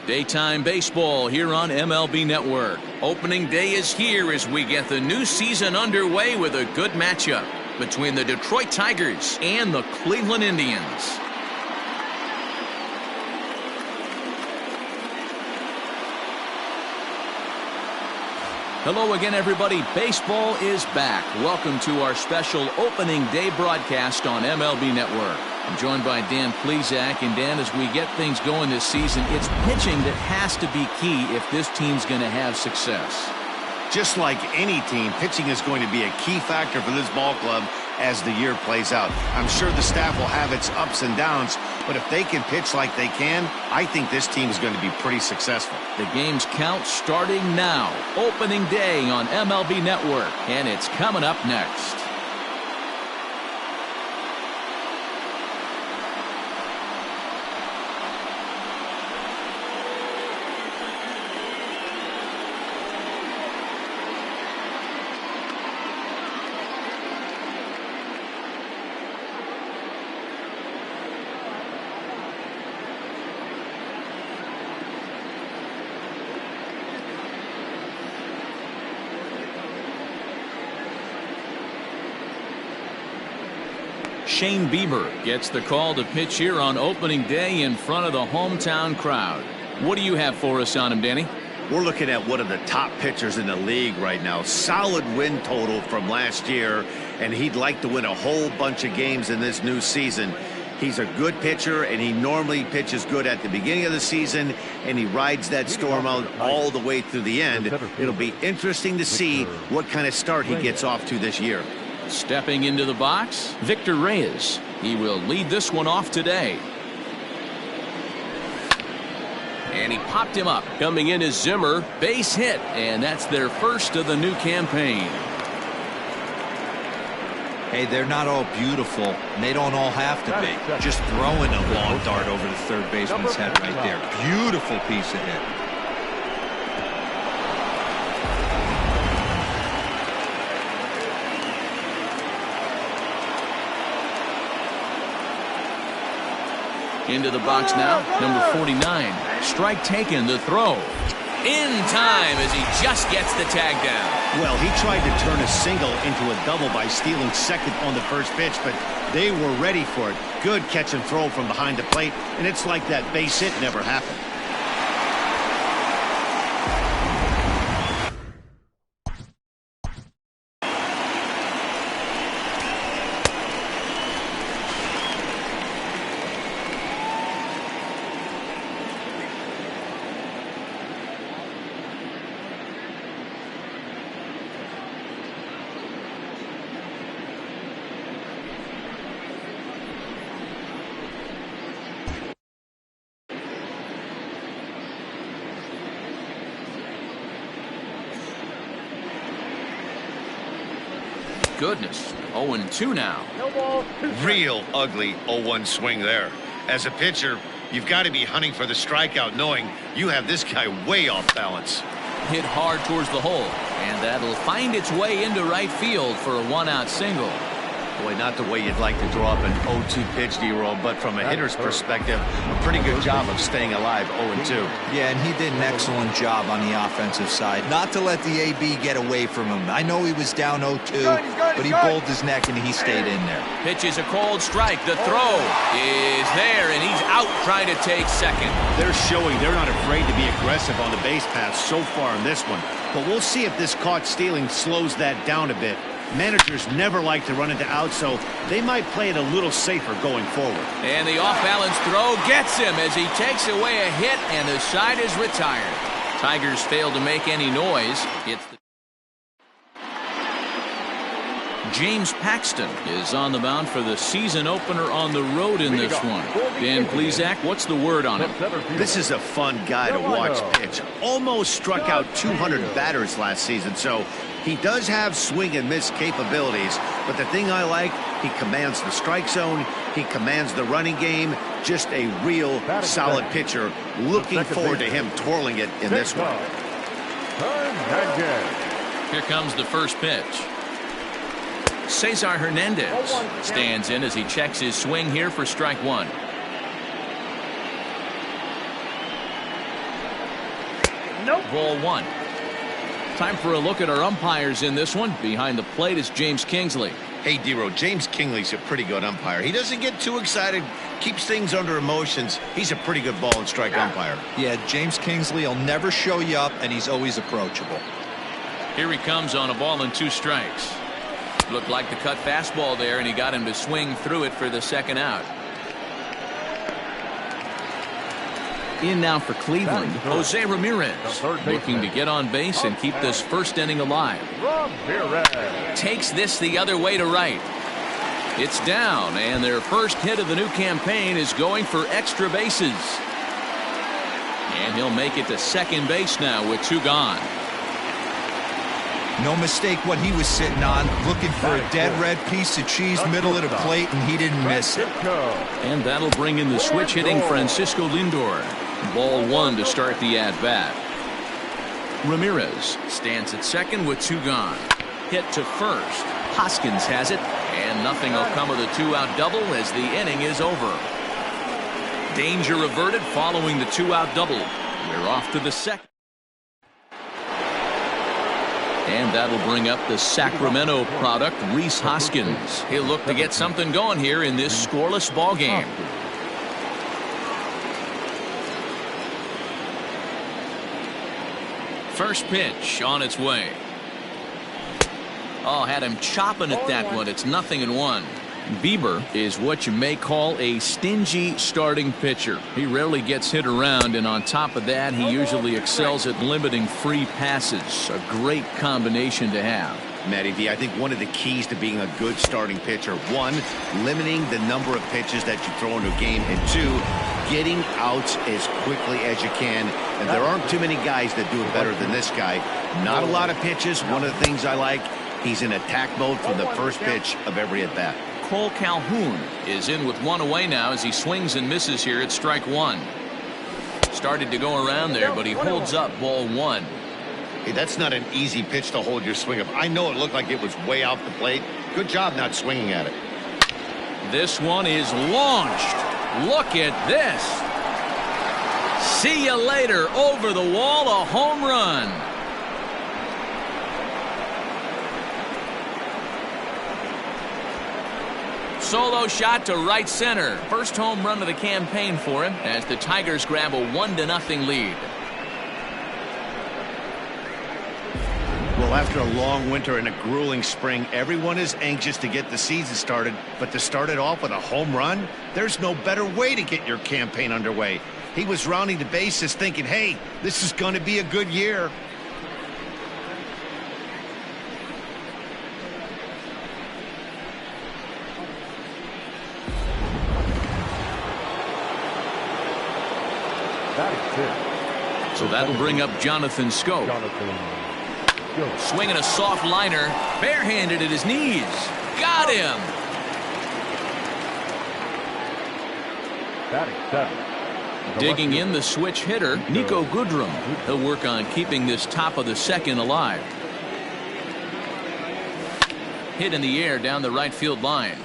Daytime baseball here on MLB Network. Opening day is here as we get the new season underway with a good matchup between the Detroit Tigers and the Cleveland Indians. Hello again, everybody. Baseball is back. Welcome to our special opening day broadcast on MLB Network. I'm joined by Dan Plesac, and Dan, as we get things going this season, it's pitching that has to be key if this team's going to have success. Just like any team, pitching is going to be a key factor for this ball club as the year plays out. I'm sure the staff will have its ups and downs, but if they can pitch like they can, I think this team is going to be pretty successful. The game's count starting now. Opening day on MLB Network, and it's coming up next. Shane Bieber gets the call to pitch here on opening day in front of the hometown crowd. What do you have for us on him, Danny? We're looking at one of the top pitchers in the league right now. Solid win total from last year, and he'd like to win a whole bunch of games in this new season. He's a good pitcher, and he normally pitches good at the beginning of the season, and he rides that storm out all the way through the end. It'll be interesting to see what kind of start he gets off to this year. Stepping into the box, Victor Reyes. He will lead this one off today. And he popped him up. Coming in is Zimmer, base hit, and that's their first of the new campaign. Hey, they're not all beautiful, and they don't all have to be. Just throwing a long dart over the third baseman's head right there. Beautiful piece of hit. Into the box now, number 49. Strike taken, the throw. In time as he just gets the tag down. Well, he tried to turn a single into a double by stealing second on the first pitch, but they were ready for it. Good catch and throw from behind the plate, and it's like that base hit never happened. Goodness, 0-2 now. Real ugly 0-1 swing there. As a pitcher, you've got to be hunting for the strikeout, knowing you have this guy way off balance. Hit hard towards the hole, and that'll find its way into right field for a one-out single. Boy, not the way you'd like to draw up an 0-2 pitch, D-roll, but from a hitter's perspective, a pretty good job of staying alive 0-2. Yeah, and he did an excellent job on the offensive side. Not to let the AB get away from him. I know he was down 0-2, but he bowled his neck and he stayed in there. Pitch is a cold strike. The throw is there, and he's out trying to take second. They're showing they're not afraid to be aggressive on the base paths so far in this one, but we'll see if this caught stealing slows that down a bit. Managers never like to run into outs, so they might play it a little safer going forward. And the off-balance throw gets him as he takes away a hit, and the side is retired. Tigers fail to make any noise. It's James Paxton is on the mound for the season opener on the road in this one. Dan Plesac, what's the word on him? This is a fun guy to watch pitch. Almost struck out 200 batters last season, so he does have swing and miss capabilities. But the thing I like, he commands the strike zone, he commands the running game. Just a real solid pitcher. Looking forward to him twirling it in this one. Here comes the first pitch. Cesar Hernandez stands in as he checks his swing here for strike one. Ball one. Time for a look at our umpires in this one. Behind the plate is James Kingsley. Hey, D-Row, James Kingsley's a pretty good umpire. He doesn't get too excited, keeps things under emotions. He's a pretty good ball and strike umpire. Yeah, James Kingsley will never show you up, and he's always approachable. Here he comes on a ball and 2 strikes. Looked like the cut fastball there, and he got him to swing through it for the second out. In now for Cleveland, Jose Ramirez, looking to get on base and keep this first inning alive. Takes this the other way to right. It's down, and their first hit of the new campaign is going for extra bases. And he'll make it to second base now with 2 gone. No mistake what he was sitting on, looking for a dead red piece of cheese middle of the plate, and he didn't miss it. And that'll bring in the switch hitting Francisco Lindor. Ball 1 to start the at-bat. Ramirez stands at second with 2 gone. Hit to first. Hoskins has it, and nothing will come of the 2-out double as the inning is over. Danger averted following the 2-out double. We're off to the second. And that'll bring up the Sacramento product, Rhys Hoskins. He'll look to get something going here in this scoreless ball game. First pitch on its way. Oh, had him chopping at that one. It's 0-1. Bieber is what you may call a stingy starting pitcher. He rarely gets hit around, and on top of that, he usually excels at limiting free passes. A great combination to have. Matty V, I think one of the keys to being a good starting pitcher, 1, limiting the number of pitches that you throw into a game, and 2, getting outs as quickly as you can. And there aren't too many guys that do it better than this guy. Not a lot of pitches. One of the things I like, he's in attack mode from the first pitch of every at-bat. Cole Calhoun is in with 1 away now as he swings and misses here at strike 1. Started to go around there, but he holds up ball 1. Hey, that's not an easy pitch to hold your swing up. I know it looked like it was way off the plate. Good job not swinging at it. This one is launched. Look at this. See you later. Over the wall, a home run. Solo shot to right center. First home run of the campaign for him as the Tigers grab a 1-0 lead. Well, after a long winter and a grueling spring, everyone is anxious to get the season started, but to start it off with a home run, there's no better way to get your campaign underway. He was rounding the bases thinking, hey, this is going to be a good year. So that'll bring up Jonathan Scope. Swinging a soft liner, barehanded at his knees. Got him. Digging in the switch hitter, Nico Goodrum. He'll work on keeping this top of the second alive. Hit in the air down the right field line.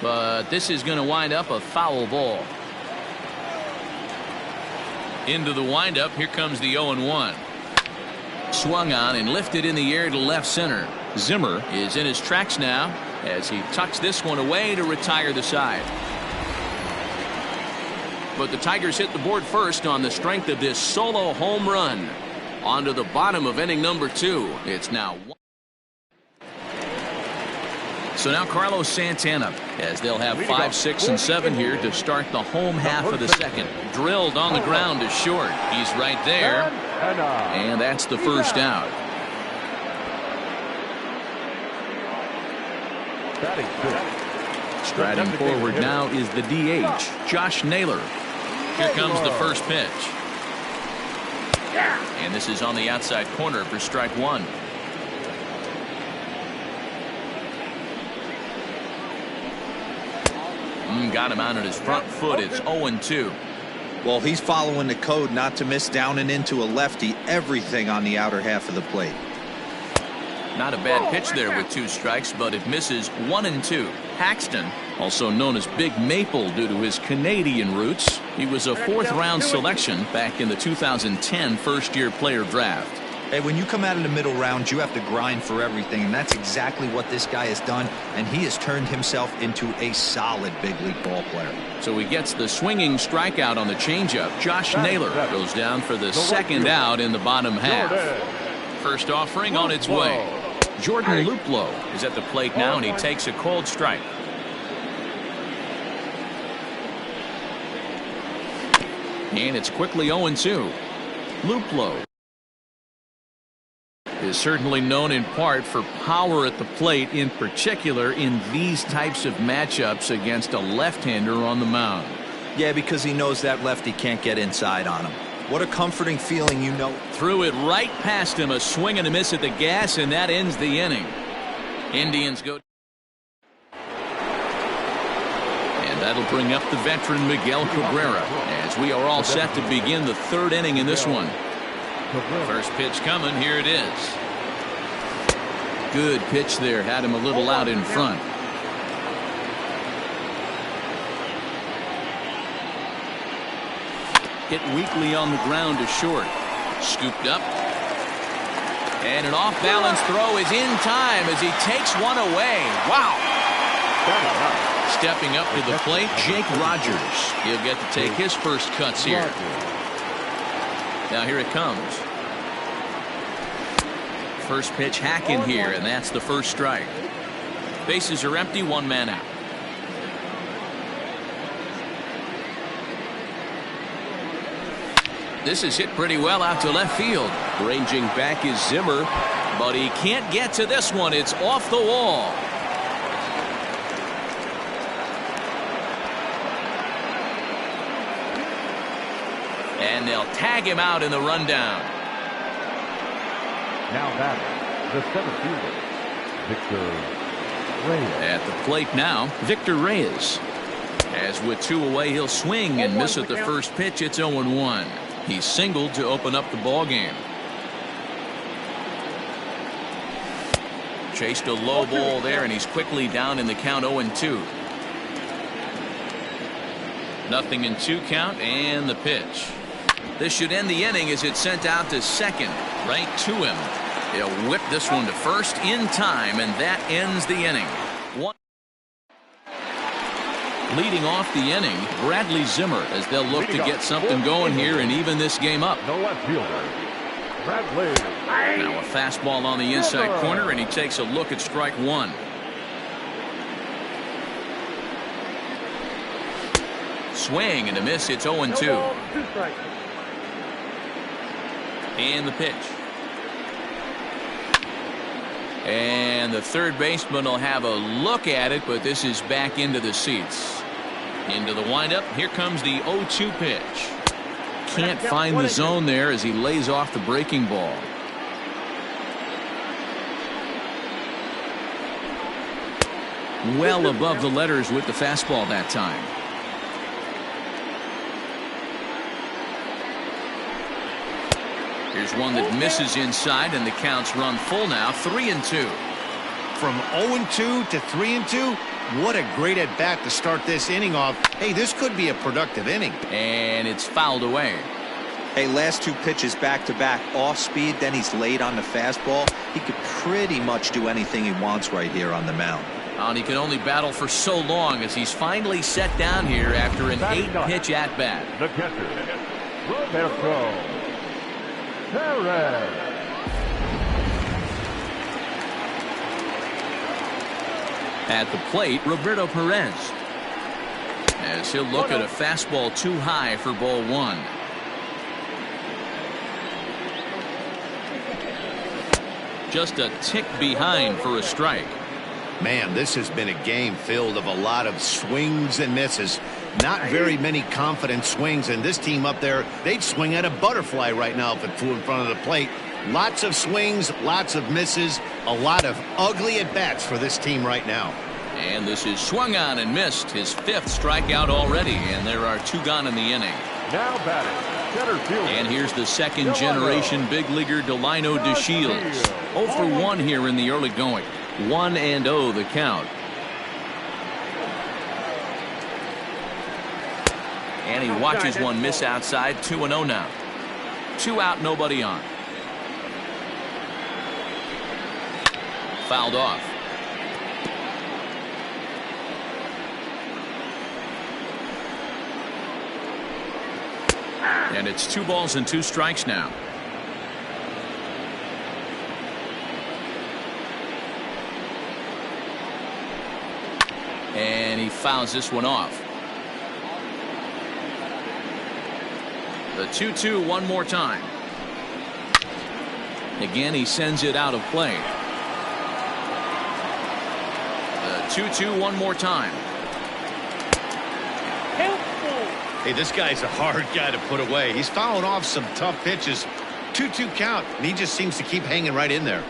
But this is going to wind up a foul ball. Into the windup, here comes the 0-1. Swung on and lifted in the air to left center. Zimmer is in his tracks now as he tucks this one away to retire the side. But the Tigers hit the board first on the strength of this solo home run. On to the bottom of inning number 2. It's now 1. So now Carlos Santana, as they'll have 5, 6, and 7 here to start the home half of the second. Drilled on the ground to short. He's right there. And that's the first out. Striding forward now is the DH, Josh Naylor. Here comes the first pitch. And this is on the outside corner for strike 1. Got him out on his front foot. It's 0-2. Well, he's following the code not to miss down and into a lefty. Everything on the outer half of the plate. Not a bad pitch there with 2 strikes, but it misses 1-2. Paxton, also known as Big Maple due to his Canadian roots, he was a 4th-round selection back in the 2010 first-year player draft. Hey, when you come out of the middle round, you have to grind for everything, and that's exactly what this guy has done, and he has turned himself into a solid big league ball player. So he gets the swinging strikeout on the changeup. Josh Naylor goes down for the 2nd out in the bottom half. First offering on its way. Jordan Luplow is at the plate now, and he takes a cold strike. And it's quickly 0-2. Luplow is certainly known in part for power at the plate, in particular in these types of matchups against a left-hander on the mound. Yeah, because he knows that lefty can't get inside on him. What a comforting feeling, you know. Threw it right past him, a swing and a miss at the gas, and that ends the inning. Indians go. And that'll bring up the veteran Miguel Cabrera as we are all set to begin the 3rd inning in this one. First pitch coming. Here it is. Good pitch there. Had him a little out in front. Hit weakly on the ground to short. Scooped up. And an off-balance throw is in time as he takes one away. Wow. Stepping up to the plate, Jake Rogers. He'll get to take his first cuts here. Now here it comes. First pitch hacking here, and that's the first strike. Bases are empty, 1 man out. This is hit pretty well out to left field. Ranging back is Zimmer, but he can't get to this one. It's off the wall. And they'll tag him out in the rundown. Now batting, the center fielder, Victor Reyes. At the plate now, Victor Reyes. As with 2 away, he'll swing and miss at the first pitch. It's 0-1. He singled to open up the ball game. Chased a low ball there, and he's quickly down in the count. 0-2. 0-2 count, and the pitch. This should end the inning as it's sent out to second, right to him. He'll whip this one to first in time, and that ends the inning. Leading off the inning, Bradley Zimmer, as they'll look to get something going here and even this game up. The left fielder, Bradley. Now a fastball on the inside corner, and he takes a look at strike 1. Swing and a miss. It's 0-2. And the pitch. And the third baseman will have a look at it, but this is back into the seats. Into the windup. Here comes the 0-2 pitch. Can't find the zone there as he lays off the breaking ball. Well above the letters with the fastball that time. Here's one that misses inside, and the count's run full now. 3-2. From 0-2 to 3-2. What a great at bat to start this inning off. Hey, this could be a productive inning. And it's fouled away. Hey, last 2 pitches back to back, off speed, then he's late on the fastball. He could pretty much do anything he wants right here on the mound. And he can only battle for so long as he's finally set down here after an 8-pitch at bat. The catcher, Roberto Perez. At the plate, Roberto Perez, as he'll look at a fastball too high for ball 1. Just a tick behind for a strike. Man, this has been a game filled of a lot of swings and misses. Not very many confident swings, and this team up there, they'd swing at a butterfly right now if it flew in front of the plate. Lots of swings, lots of misses, a lot of ugly at-bats for this team right now. And this is swung on and missed, his 5th strikeout already, and there are 2 gone in the inning. Now batting, center field. And here's the second generation big leaguer Delino DeShields. 0 for 1 here in the early going. 1-0 the count. And he watches one miss outside. 2-0 now. 2 out, nobody on. Fouled off. And it's 2 balls and 2 strikes now. And he fouls this one off. The 2-2 one more time. Again, he sends it out of play. The 2-2 one more time. Hey, this guy's a hard guy to put away. He's fouling off some tough pitches. 2-2 count, and he just seems to keep hanging right in there.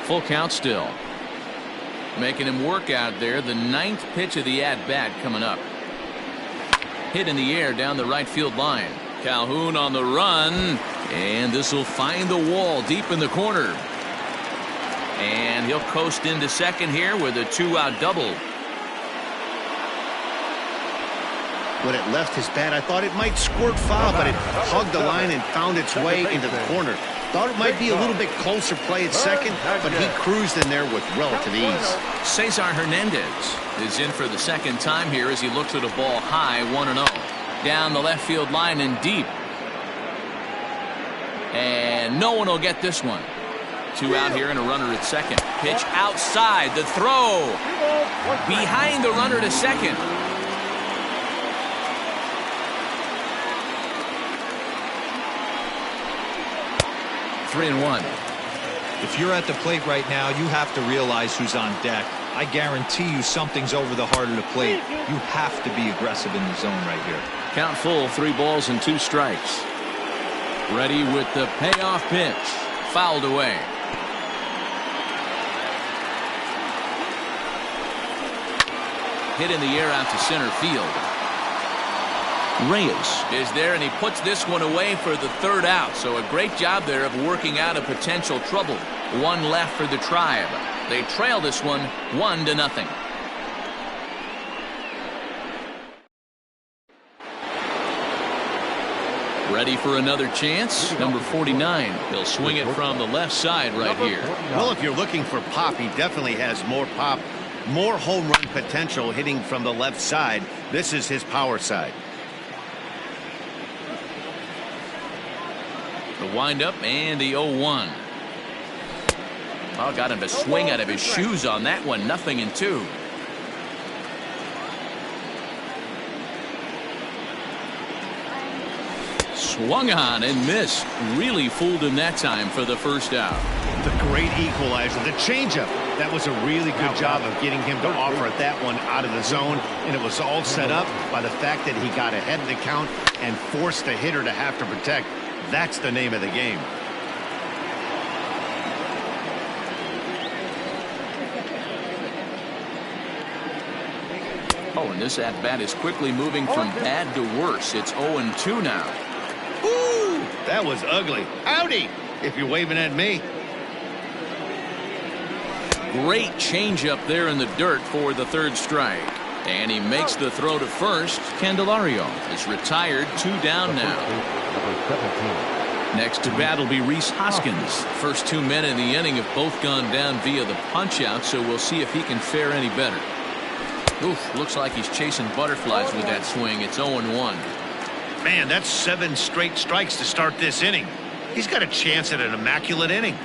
Full count still. Making him work out there. The 9th pitch of the at-bat coming up. Hit in the air down the right field line. Calhoun on the run. And this will find the wall deep in the corner. And he'll coast into second here with a 2-out double. When it left his bat, I thought it might squirt foul, but it hugged the line and found its way into the corner. Thought it might be a little bit closer play at second, but he cruised in there with relative ease. Cesar Hernandez is in for the second time here as he looks at a ball high, 1-0. Down the left field line and deep. And no one will get this one. 2 out here and a runner at second. Pitch outside. The throw. Behind the runner to second. Three and 1. If you're at the plate right now, you have to realize who's on deck. I guarantee you something's over the heart of the plate. You have to be aggressive in the zone right here. Count full, 3 balls and 2 strikes. Ready with the payoff pitch. Fouled away. Hit in the air out to center field. Reyes is there, and he puts this one away for the 3rd out. So a great job there of working out a potential trouble. 1 left for the Tribe. They trail this one 1-0. Ready for another chance. Number 49. He'll swing it from the left side right here. Well, if you're looking for pop, he definitely has more pop, more home run potential hitting from the left side. This is his power side. The windup and the 0-1. Oh, got him to swing out of his shoes on that one. 0-2. Swung on and missed. Really fooled him that time for the 1st out. The great equalizer, the changeup. That was a really good job of getting him to offer that one out of the zone, and it was all set up by the fact that he got ahead of the count and forced the hitter to have to protect. That's the name of the game. Oh, and this at-bat is quickly moving from bad to worse. It's 0-2 now. Ooh, that was ugly. Howdy, if you're waving at me. Great changeup there in the dirt for the 3rd strike. And he makes the throw to first. Candelario is retired. 2 down now. Next to bat will be Rhys Hoskins. First 2 men in the inning have both gone down via the punch-out, so we'll see if he can fare any better. Oof, looks like he's chasing butterflies with that swing. It's 0-1. Man, that's 7 straight strikes to start this inning. He's got a chance at an immaculate inning.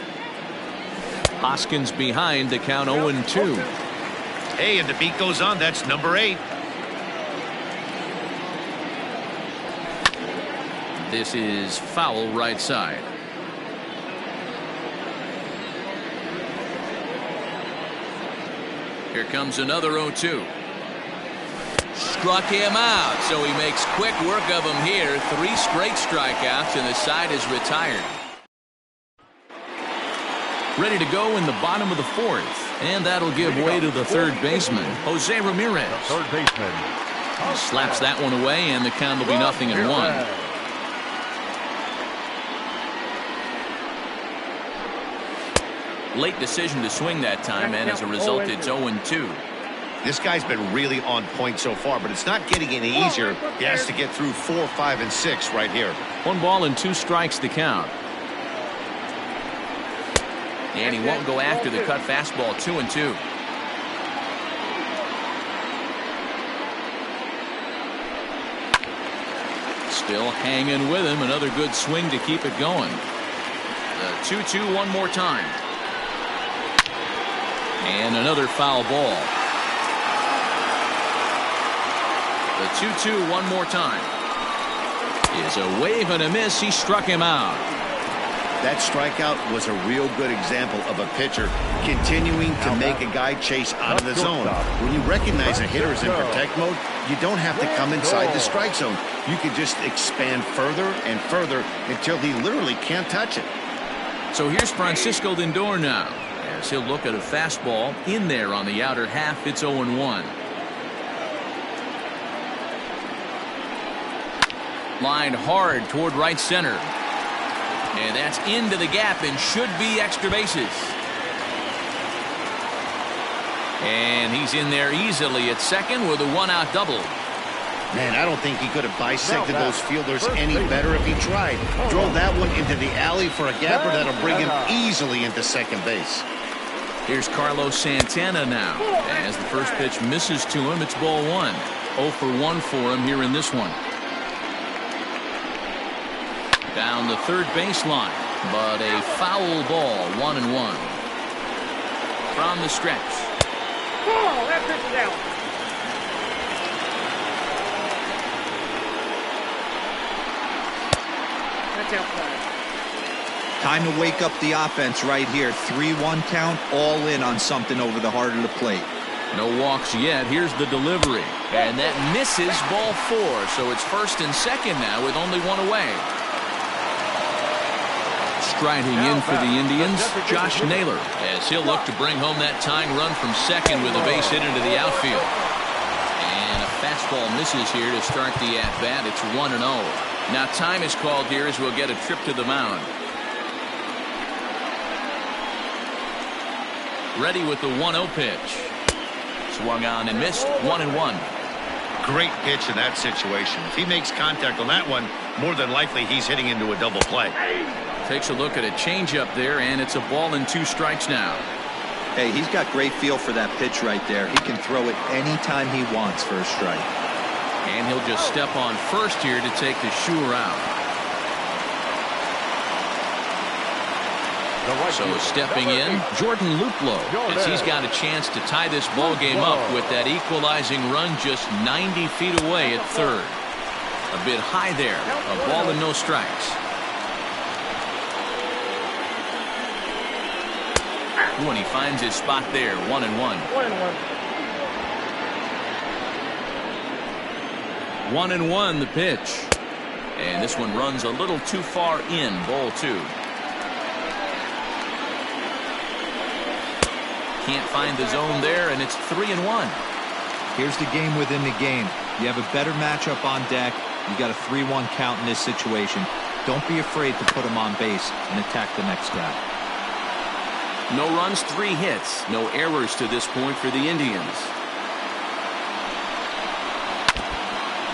Hoskins behind, the count 0-2. Hey, and the beat goes on. That's number 8. This is foul right side. Here comes another 0-2. Struck him out, so he makes quick work of him here. 3 straight strikeouts, and the side is retired. Ready to go in the bottom of the 4th, and that'll give way to the 3rd baseman, Jose Ramirez. The 3rd baseman, He slaps that one away, and the count will be 0-1. Late decision to swing that time, and as a result, it's 0-2. This guy's been really on point so far, but it's not getting any easier. He has to get through 4, 5, and 6 right here. 1 ball and 2 strikes the count. And he won't go after the cut fastball. 2-2. Still hanging with him. Another good swing to keep it going. The 2-2 one more time. And another foul ball. The 2-2 one more time. Is a wave and a miss. He struck him out. That strikeout was a real good example of a pitcher continuing to make a guy chase out of the zone. When you recognize a hitter is in protect mode, you don't have to come inside the strike zone. You can just expand further and further until he literally can't touch it. So here's Francisco Lindor now, as he'll look at a fastball in there on the outer half. It's 0-1. Lined hard toward right center. And that's into the gap and should be extra bases. And he's in there easily at second with a 1-out double. Man, I don't think he could have bisected those fielders any better if he tried. Drove that one into the alley for a gapper that'll bring him easily into second base. Here's Carlos Santana now. As the first pitch misses to him, it's ball 1. 0 for 1 for him here in this one. Down the third baseline, but a foul ball. 1-1 from the stretch. Oh, that pitch is out. That's outside. Time to wake up the offense right here. 3-1 count, all in on something over the heart of the plate. No walks yet. Here's the delivery, and that misses. Ball 4. So it's first and second now with only 1 away. Striding in for the Indians, Josh Naylor, as he'll look to bring home that tying run from second with a base hit into the outfield. And a fastball misses here to start the at-bat. It's 1-0. Now time is called here as we'll get a trip to the mound. Ready with the 1-0 pitch. Swung on and missed. 1-1. Great pitch in that situation. If he makes contact on that one, more than likely he's hitting into a double play. Takes a look at a changeup there, and it's a ball and 2 strikes now. Hey, he's got great feel for that pitch right there. He can throw it anytime he wants for a strike. And he'll just step on first here to take the sure out. So stepping in, Jordan Luplow, as he's got a chance to tie this ball game up with that equalizing run just 90 feet away at third. A bit high there, a ball and no strikes. When he finds his spot there, 1-1. 1-1 the pitch. And this one runs a little too far in. Ball 2. Can't find the zone there, and it's 3-1. Here's the game within the game. You have a better matchup on deck. You got a 3-1 count in this situation. Don't be afraid to put him on base and attack the next guy. No runs, 3 hits. No errors to this point for the Indians.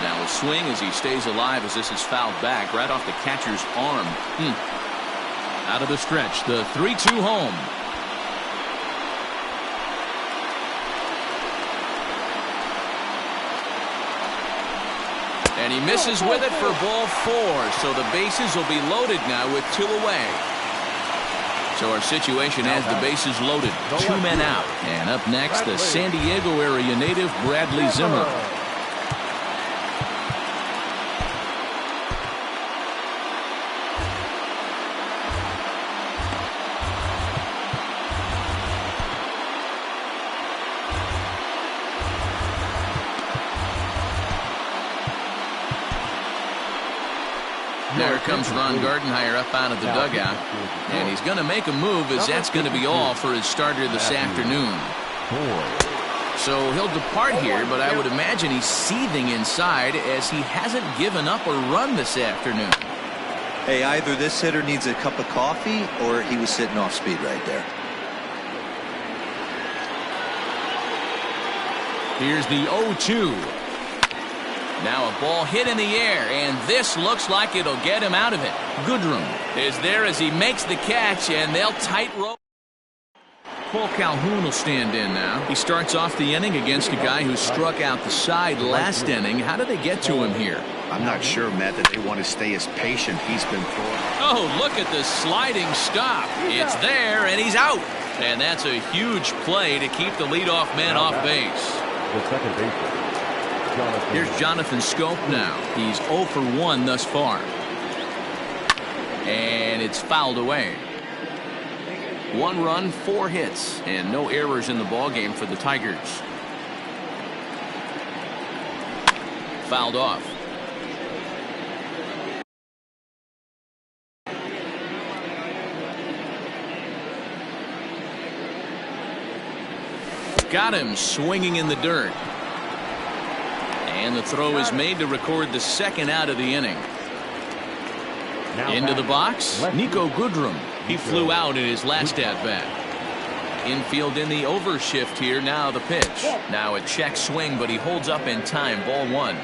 Now a swing as he stays alive as this is fouled back right off the catcher's arm. Out of the stretch, the 3-2 home. And he misses with it for ball 4. So the bases will be loaded now with 2 away. So our situation has the bases loaded. 2 men out. And up next, the San Diego area native Bradley Zimmer. There comes Ron Gardenhire up out of the dugout. And he's going to make a move as that's going to be all for his starter this afternoon. So he'll depart here, but I would imagine he's seething inside as he hasn't given up a run this afternoon. Hey, either this hitter needs a cup of coffee or he was sitting off speed right there. Here's the 0-2. Now a ball hit in the air, and this looks like it'll get him out of it. Goodrum is there as he makes the catch, and they'll tightrope. Paul Calhoun will stand in now. He starts off the inning against a guy who struck out the side last inning. How did they get to him here? I'm not sure, Matt, that they want to stay as patient. He's been throwing. Oh, look at the sliding stop. It's there, and he's out. And that's a huge play to keep the leadoff man off base. The second baseman. Here's Jonathan Scope now. He's 0 for 1 thus far. And it's fouled away. 1 run, 4 hits, and no errors in the ballgame for the Tigers. Fouled off. Got him swinging in the dirt. And the throw is made to record the second out of the inning. Into the box, Nico Goodrum. He flew out in his last at-bat. Infield in the overshift here. Now the pitch. Now a check swing, but he holds up in time. Ball 1.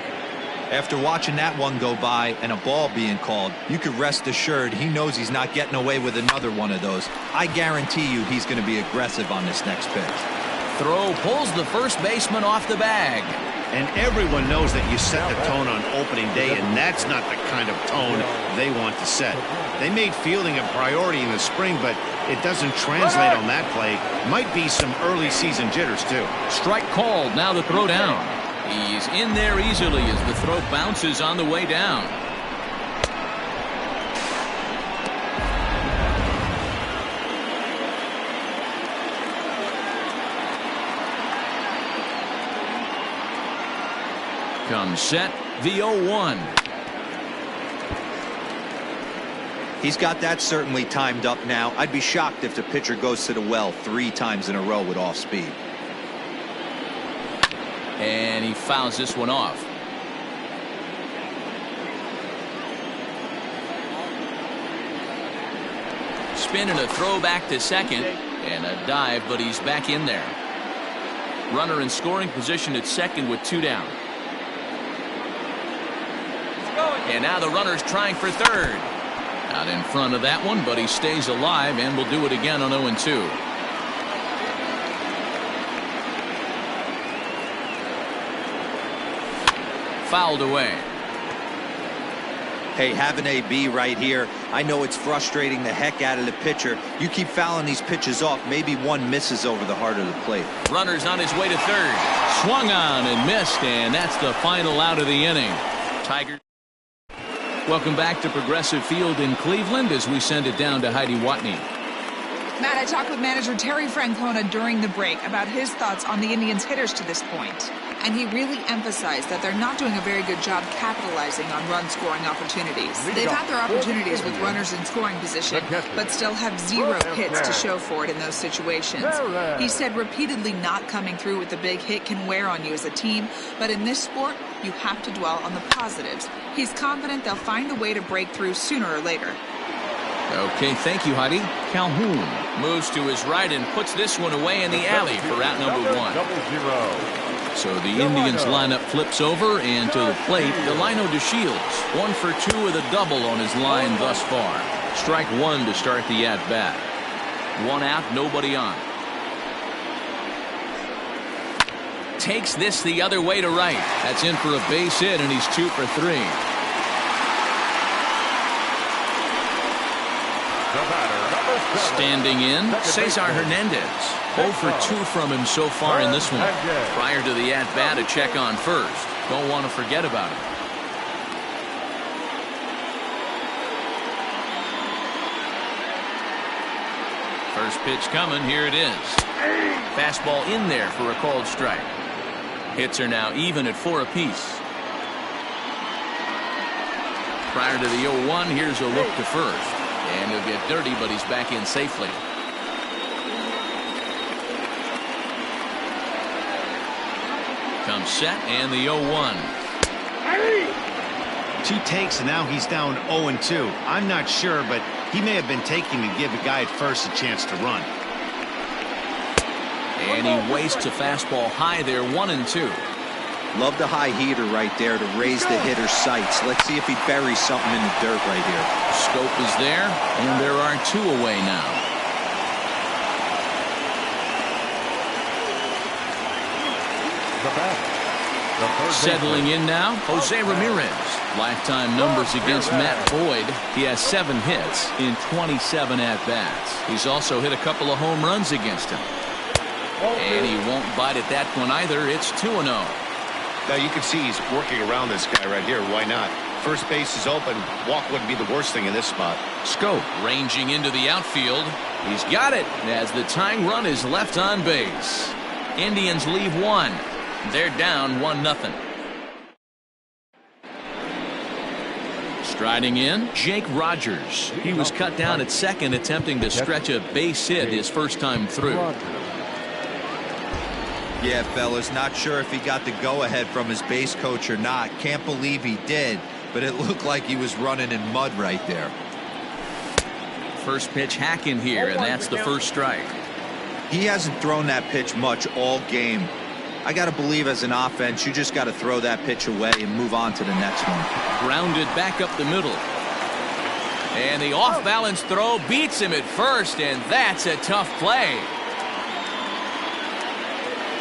After watching that one go by and a ball being called, you could rest assured he knows he's not getting away with another one of those. I guarantee you he's going to be aggressive on this next pitch. Throw pulls the first baseman off the bag. And everyone knows that you set the tone on opening day, and that's not the kind of tone they want to set. They made fielding a priority in the spring, but it doesn't translate on that play. Might be some early season jitters, too. Strike called. Now the throw down. He's in there easily as the throw bounces on the way down. Comes set, the 0-1. He's got that certainly timed up now. I'd be shocked if the pitcher goes to the well 3 times in a row with off speed. And he fouls this one off. Spin and a throw back to second. And a dive, but he's back in there. Runner in scoring position at second with 2 down. And now the runner's trying for third. Out in front of that one, but he stays alive and will do it again on 0-2. Fouled away. Hey, have an AB right here. I know it's frustrating the heck out of the pitcher. You keep fouling these pitches off, maybe one misses over the heart of the plate. Runner's on his way to third. Swung on and missed, and that's the final out of the inning. Tigers. Welcome back to Progressive Field in Cleveland as we send it down to Heidi Watney. Matt, I talked with manager Terry Francona during the break about his thoughts on the Indians' hitters to this point. And he really emphasized that they're not doing a very good job capitalizing on run-scoring opportunities. They've had their opportunities with runners in scoring position, but still have 0 hits to show for it in those situations. He said repeatedly not coming through with the big hit can wear on you as a team, but in this sport, you have to dwell on the positives. He's confident they'll find a way to break through sooner or later. Okay, thank you, Heidi. Calhoun moves to his right and puts this one away in the alley for out number 1. So the Indians lineup flips over, and to the plate, Delino DeShields. 1 for 2 with a double on his line thus far. Strike 1 to start the at-bat. 1 out, nobody on. Takes this the other way to right. That's in for a base hit, and he's 2 for 3. Standing in, Cesar Hernandez. 0 for 2 from him so far in this one. Prior to the at-bat, a check on first. Don't want to forget about it. First pitch coming, here it is. Fastball in there for a called strike. Hits are now even at 4 apiece. Prior to the 0-1, here's a look to first. And he'll get dirty, but he's back in safely. Comes set and the 0-1. 2 takes and now he's down 0-2. I'm not sure, but he may have been taking to give the guy at first a chance to run. And he wastes a fastball high there, 1-2. Love the high heater right there to raise the hitter's sights. Let's see if he buries something in the dirt right here. Scope is there, and there are 2 away now. Settling in now, Jose Ramirez. Lifetime numbers against Matt Boyd. He has 7 hits in 27 at-bats. He's also hit a couple of home runs against him. And he won't bite at that one either. It's 2-0. Now you can see he's working around this guy right here. Why not? First base is open. Walk wouldn't be the worst thing in this spot. Scope ranging into the outfield. He's got it as the tying run is left on base. Indians leave 1. They're down 1-0. Striding in, Jake Rogers. He was cut down at second, attempting to stretch a base hit his first time through. Yeah, fellas, not sure if he got the go-ahead from his base coach or not. Can't believe he did, but it looked like he was running in mud right there. First pitch hack in here, and that's the first strike. He hasn't thrown that pitch much all game. I got to believe as an offense, you just got to throw that pitch away and move on to the next one. Grounded back up the middle. And the off-balance throw beats him at first, and that's a tough play.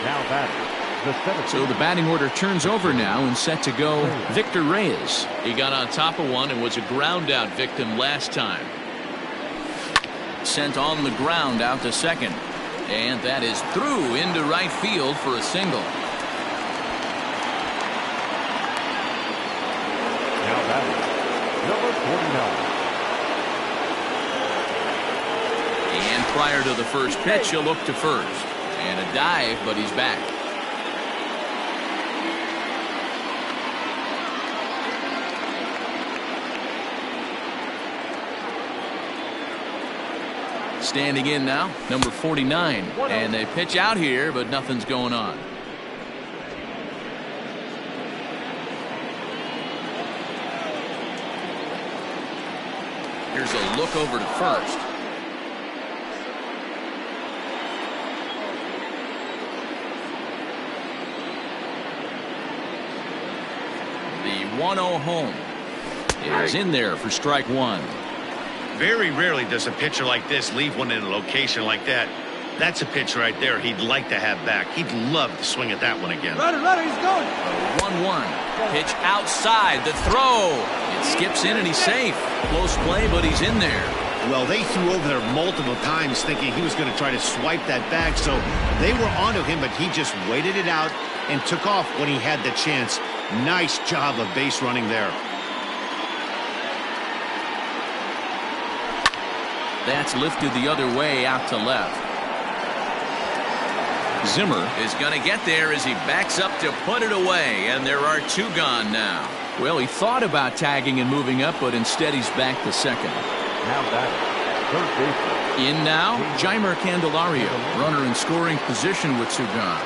Now batting, so the batting order turns over now and set to go Victor Reyes. He got on top of one and was a ground out victim last time. Sent on the ground out to second. And that is through into right field for a single. Now batting, number 49. And prior to the first pitch, he'll look to first. And a dive, but he's back. Standing in now, number 49. And they pitch out here, but nothing's going on. Here's a look over to first. The 1-0 home is in there for strike 1. Very rarely does a pitcher like this leave one in a location like that. That's a pitch right there he'd like to have back. He'd love to swing at that one again. Runner, he's going. 1-1. Pitch outside. The throw. It skips in and he's safe. Close play, but he's in there. Well, they threw over there multiple times thinking he was going to try to swipe that back, so they were onto him, but he just waited it out and took off when he had the chance. Nice job of base running there. That's lifted the other way out to left. Zimmer is going to get there as he backs up to put it away, and there are 2 gone now. Well, he thought about tagging and moving up, but instead he's back to second. Now batting, third baseman. In now, Jeimer Candelario, runner in scoring position with 2 gone.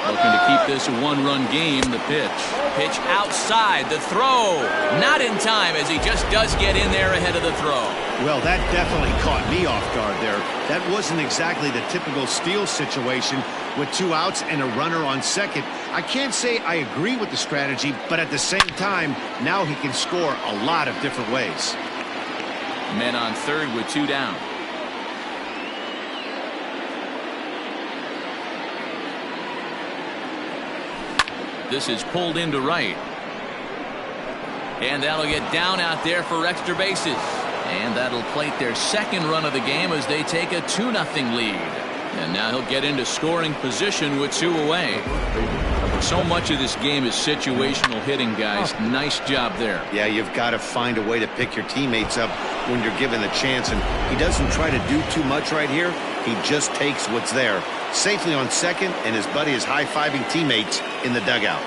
Looking to keep this a 1-run game. The pitch outside. The throw not in time as he just does get in there ahead of the throw. Well, that definitely caught me off guard there. That wasn't exactly the typical steal situation with 2 outs and a runner on second. I can't say I agree with the strategy, but at the same time, now he can score a lot of different ways. Men on third with 2 down. This is pulled into right. And that'll get down out there for extra bases. And that'll plate their second run of the game as they take a 2-0 lead. And now he'll get into scoring position with 2 away. So much of this game is situational hitting, guys. Nice job there. Yeah, you've got to find a way to pick your teammates up when you're given the chance. And he doesn't try to do too much right here. He just takes what's there. Safely on second, and his buddy is high-fiving teammates in the dugout.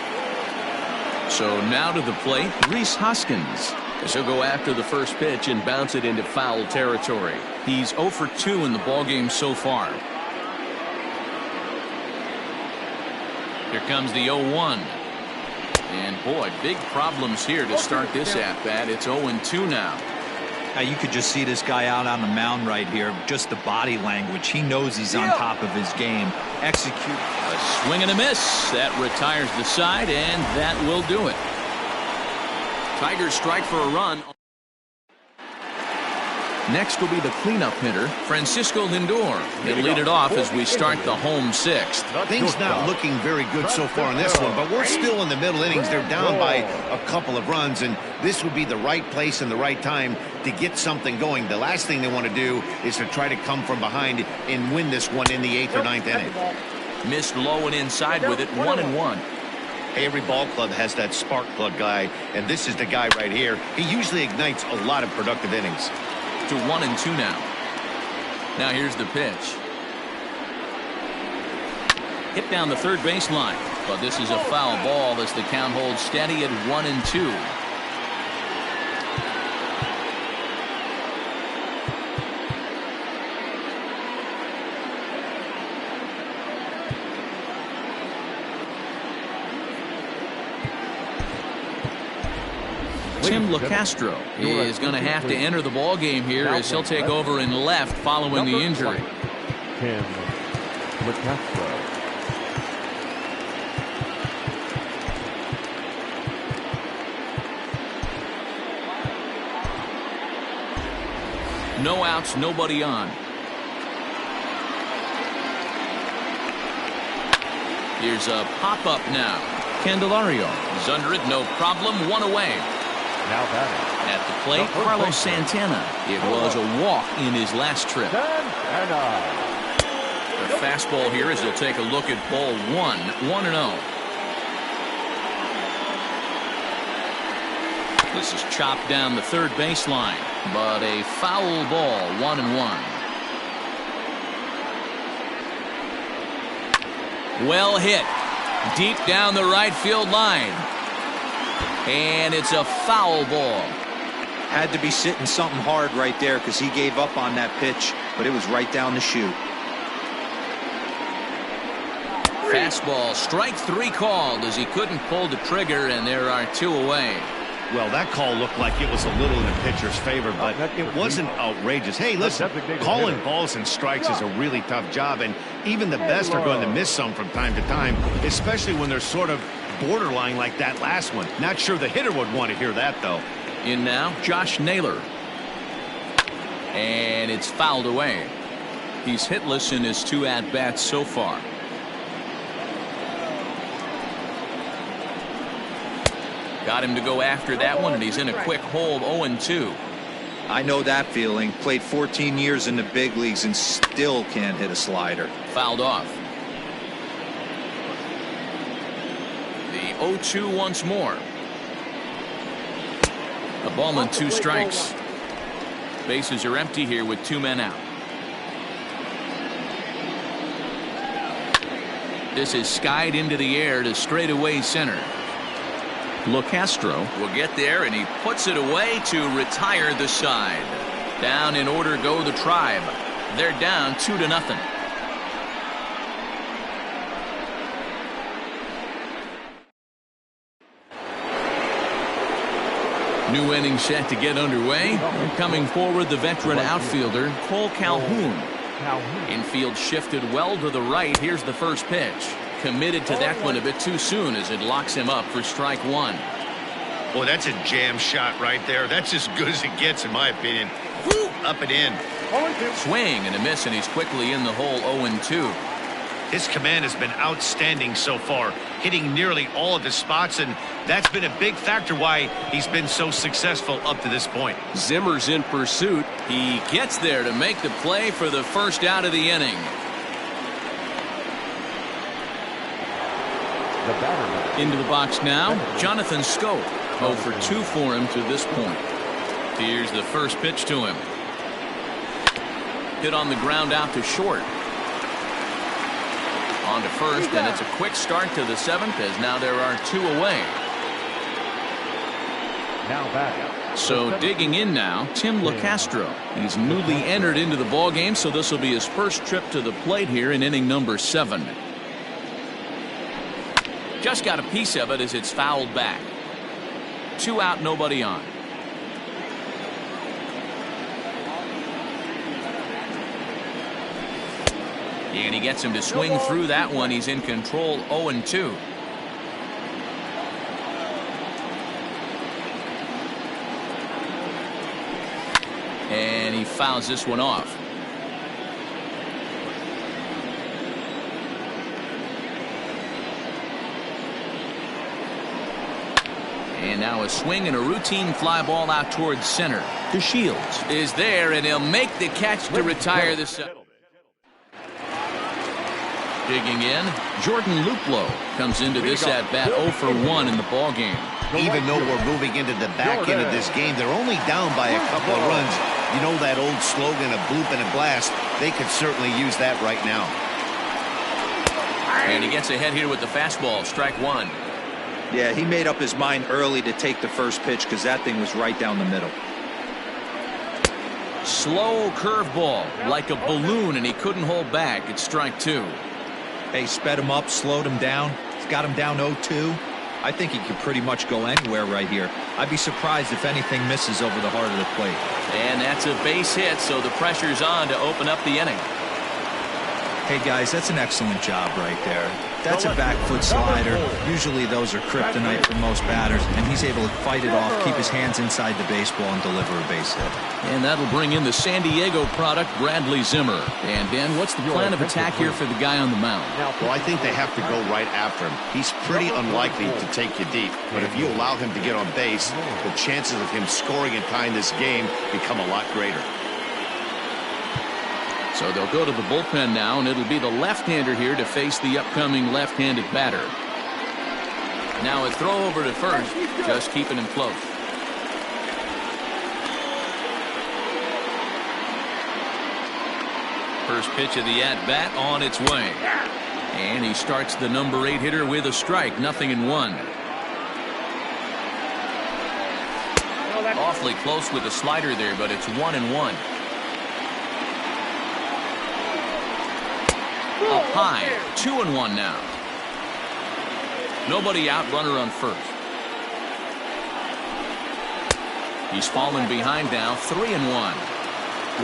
So now to the plate, Rhys Hoskins. As he'll go after the first pitch and bounce it into foul territory. He's 0 for 2 in the ballgame so far. Here comes the 0-1. And boy, big problems here to start this at-bat. It's 0-2 now. Now you could just see this guy out on the mound right here. Just the body language. He knows he's on top of his game. Execute. A swing and a miss. That retires the side, and that will do it. Tigers strike for a run. Next will be the cleanup hitter, Francisco Lindor. He'll lead it off as we start the home sixth. Things not looking very good so far in this one, but we're still in the middle innings. They're down by a couple of runs, and this would be the right place and the right time to get something going. The last thing they want to do is to try to come from behind and win this one in the 8th or 9th inning. Missed low and inside with it, 1-1. Every ball club has that spark plug guy, and this is the guy right here. He usually ignites a lot of productive innings. To 1-2 now. Now here's the pitch. Hit down the third baseline, but this is a foul ball as the count holds steady at 1-2. Tim LaCastro is going to have to enter the ball game here as he'll take over in left following the injury. Tim LaCastro. No outs, nobody on. Here's a pop-up now. Candelario is under it, no problem, one away. Now batting. At the plate, Carlos Santana. It was a walk in his last trip. The fastball here as he'll take a look at ball 1-0. This is chopped down the third baseline, but a foul ball, 1-1. Well hit. Deep down the right field line. And it's a foul ball. Had to be sitting something hard right there because he gave up on that pitch, but it was right down the chute. Fastball, strike 3 called as he couldn't pull the trigger, and there are 2 away. Well, that call looked like it was a little in the pitcher's favor, but it wasn't outrageous. Hey, listen, calling balls and strikes is a really tough job, and even the best are going to miss some from time to time, especially when they're sort of borderline like that last one. Not sure the hitter would want to hear that, though. In now, Josh Naylor. And it's fouled away. He's hitless in his 2 at-bats so far. Got him to go after that one, and he's in a quick hole, 0-2. I know that feeling. Played 14 years in the big leagues and still can't hit a slider. Fouled off. The 0-2 once more. A ball and 2 strikes. Bases are empty here with 2 men out. This is skied into the air to straightaway center. LaCastro will get there, and he puts it away to retire the side. Down in order go the Tribe. They're down 2-0. New inning set to get underway. And coming forward, the veteran outfielder, Cole Calhoun. Infield shifted well to the right. Here's the first pitch. Committed to that one a bit too soon as it locks him up for strike 1. Boy, that's a jam shot right there. That's as good as it gets, in my opinion. Woo, up and in. Swing and a miss, and he's quickly in the hole, 0-2. His command has been outstanding so far, hitting nearly all of his spots, and that's been a big factor why he's been so successful up to this point. Zimmer's in pursuit. He gets there to make the play for the first out of the inning. Into the box now, Jonathan Scope. 0 for 2 for him to this point. Here's the first pitch to him. Hit on the ground out to short. On to first, and it's a quick start to the 7th as now there are 2 away. Now back. So digging in now, Tim LaCastro. He's newly entered into the ballgame, so this will be his first trip to the plate here in inning number 7. Just got a piece of it as it's fouled back. 2 out, nobody on. And he gets him to swing through that one. He's in control, 0-2. And he fouls this one off. And now a swing and a routine fly ball out towards center. DeShields is there, and he'll make the catch to retire this. Digging in, Jordan Luplow comes into this at-bat 0 for 1 in the ball game. Even though we're moving into the back end of this game, they're only down by a couple of runs. You know that old slogan, a bloop and a blast. They could certainly use that right now. And he gets ahead here with the fastball, strike 1. Yeah, he made up his mind early to take the first pitch because that thing was right down the middle. Slow curveball, like a balloon, and he couldn't hold back. It's strike 2. Hey, sped him up, slowed him down. He's got him down 0-2. I think he could pretty much go anywhere right here. I'd be surprised if anything misses over the heart of the plate. And that's a base hit, so the pressure's on to open up the inning. Hey, guys, that's an excellent job right there. That's a back foot slider. Usually those are kryptonite for most batters, and he's able to fight it off, keep his hands inside the baseball, and deliver a base hit. And that'll bring in the San Diego product, Bradley Zimmer. And, Dan, what's the plan of attack here for the guy on the mound? Well, I think they have to go right after him. He's pretty unlikely to take you deep, but if you allow him to get on base, the chances of him scoring and tying this game become a lot greater. So they'll go to the bullpen now, and it'll be the left-hander here to face the upcoming left-handed batter. Now a throw over to first, just keeping him close. First pitch of the at-bat on its way. And he starts the number 8 hitter with a strike, 0-1. Awfully close with the slider there, but it's 1-1. Up high, 2-1 now. Nobody out, runner on first. He's fallen behind now, 3-1.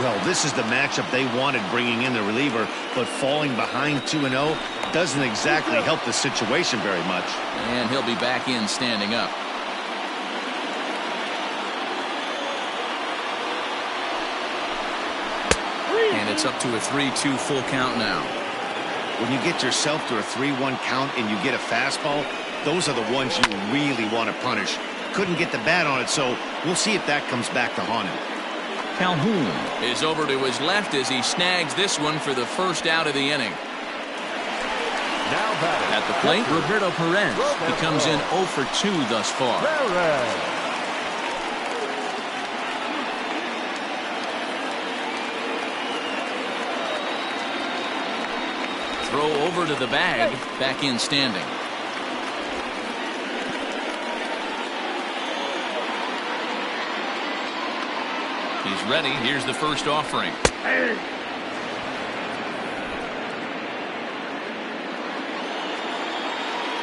Well, this is the matchup they wanted, bringing in the reliever, but falling behind 2-0 doesn't exactly help the situation very much. And he'll be back in standing up. And it's up to a 3-2 full count now. When you get yourself to a 3-1 count and you get a fastball, those are the ones you really want to punish. Couldn't get the bat on it, so we'll see if that comes back to haunt him. Calhoun is over to his left as he snags this one for the first out of the inning. At the plate, Roberto Perez. He comes in 0 for 2 thus far. Throw over to the bag, back in standing. He's ready. Here's the first offering.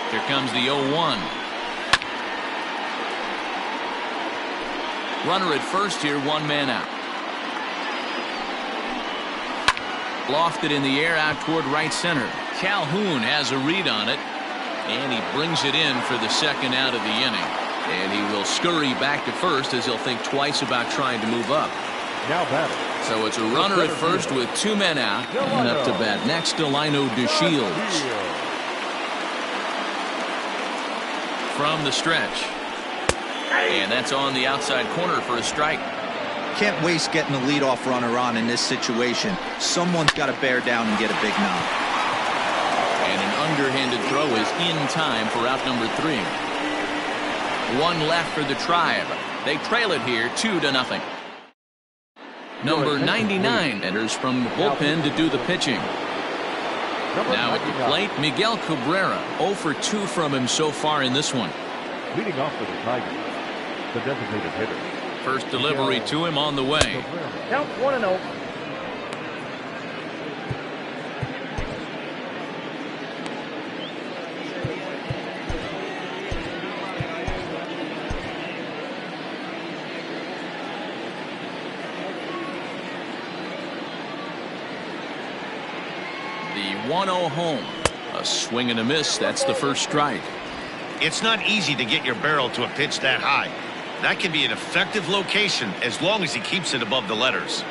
Here comes the 0-1. Runner at first here, 1 man out. Lofted in the air out toward right center. Calhoun has a read on it, and he brings it in for the second out of the inning. And he will scurry back to first as he'll think twice about trying to move up. Now batting. So it's a runner at first with 2 men out, and up to bat next, Delino DeShields. From the stretch. And that's on the outside corner for a strike. Can't waste getting the leadoff runner on in this situation. Someone's got to bear down and get a big knock. And an underhanded throw is in time for out number 3. 1 left for the Tribe. They trail it here 2-0. Number 99 enters from the bullpen to do the pitching. Now at the plate, Miguel Cabrera. 0 for 2 from him so far in this one. Leading off for the Tigers, the designated hitter. First delivery to him on the way. Count 1-0. 1-0 home. A swing and a miss. That's the first strike. It's not easy to get your barrel to a pitch that high. That can be an effective location as long as he keeps it above the letters.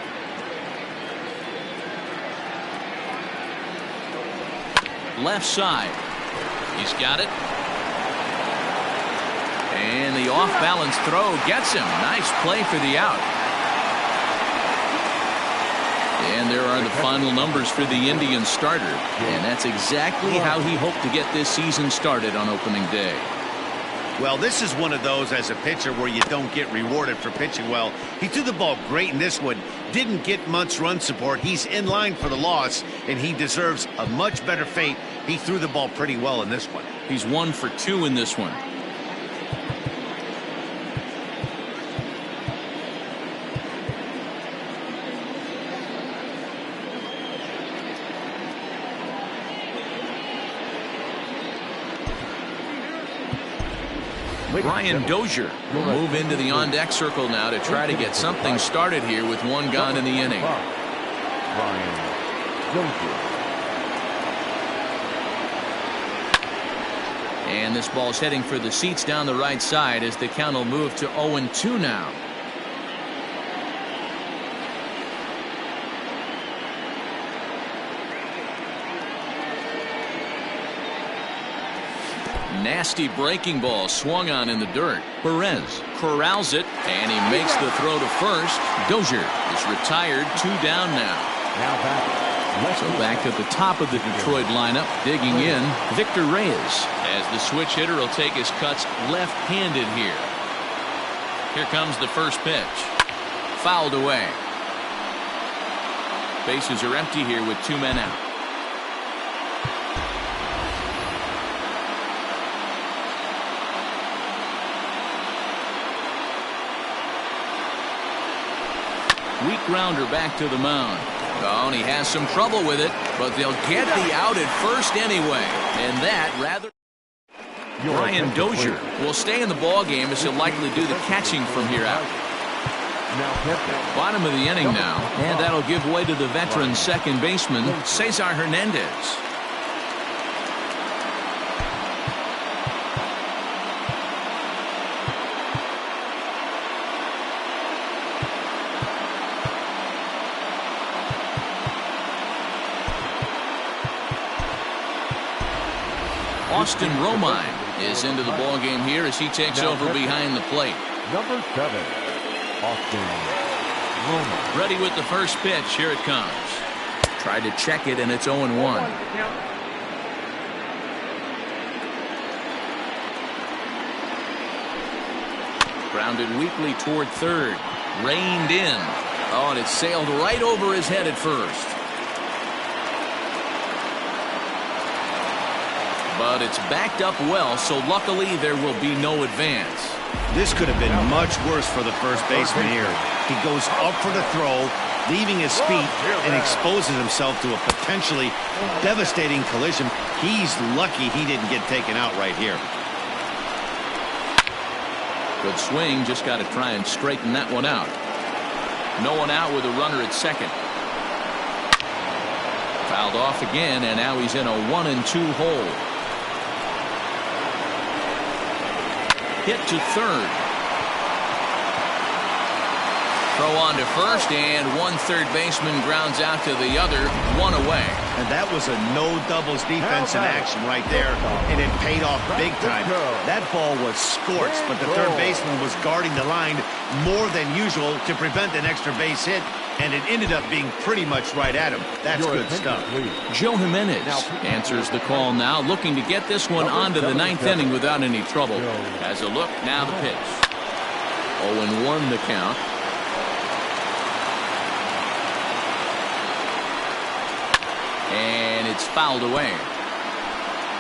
Left side. He's got it. And the off-balance throw gets him. Nice play for the out. And there are the final numbers for the Indians starter. And that's exactly how he hoped to get this season started on opening day. Well, this is one of those as a pitcher where you don't get rewarded for pitching well. He threw the ball great in this one. Didn't get much run support. He's in line for the loss, and he deserves a much better fate. He threw the ball pretty well in this one. He's 1 for 2 in this one. Brian Dozier will move into the on-deck circle now to try to get something started here with one gone in the inning. Brian Dozier. And this ball's heading for the seats down the right side as the count will move to 0-2 now. Nasty breaking ball swung on in the dirt. Perez corrals it, and he makes the throw to first. Dozier is retired, 2 down now. So back at the top of the Detroit lineup, digging in, Victor Reyes, as the switch hitter will take his cuts left-handed here. Here comes the first pitch. Fouled away. Bases are empty here with 2 men out. Weak grounder back to the mound. Oh, and he has some trouble with it, but they'll get the out at first anyway. And that rather... Brian Dozier will stay in the ball game as he'll likely do the catching from here out. Bottom of the inning now, and that'll give way to the veteran second baseman, Cesar Hernandez. Austin Romine is into the ball game here as he takes over behind the plate. Number 7, Austin Romine. Ready with the first pitch. Here it comes. Tried to check it, and it's 0-1. Grounded weakly toward third. Reined in. Oh, and it sailed right over his head at first. But it's backed up well, so luckily there will be no advance. This could have been much worse for the first baseman here. He goes up for the throw, leaving his feet, and exposes himself to a potentially devastating collision. He's lucky he didn't get taken out right here. Good swing, just got to try and straighten that one out. No one out with a runner at second. Fouled off again, and now he's in a 1-2 hole. Hit to third. Throw on to first, and one third baseman grounds out to the other, 1 away. And that was a no doubles defense in action right there, and it paid off big time. That ball was scorched, but the third baseman was guarding the line more than usual to prevent an extra base hit, and it ended up being pretty much right at him. That's good stuff. Joe Jimenez answers the call now, looking to get this one onto the 9th inning without any trouble. Has a look, now the pitch. 0-1 the count. And it's fouled away.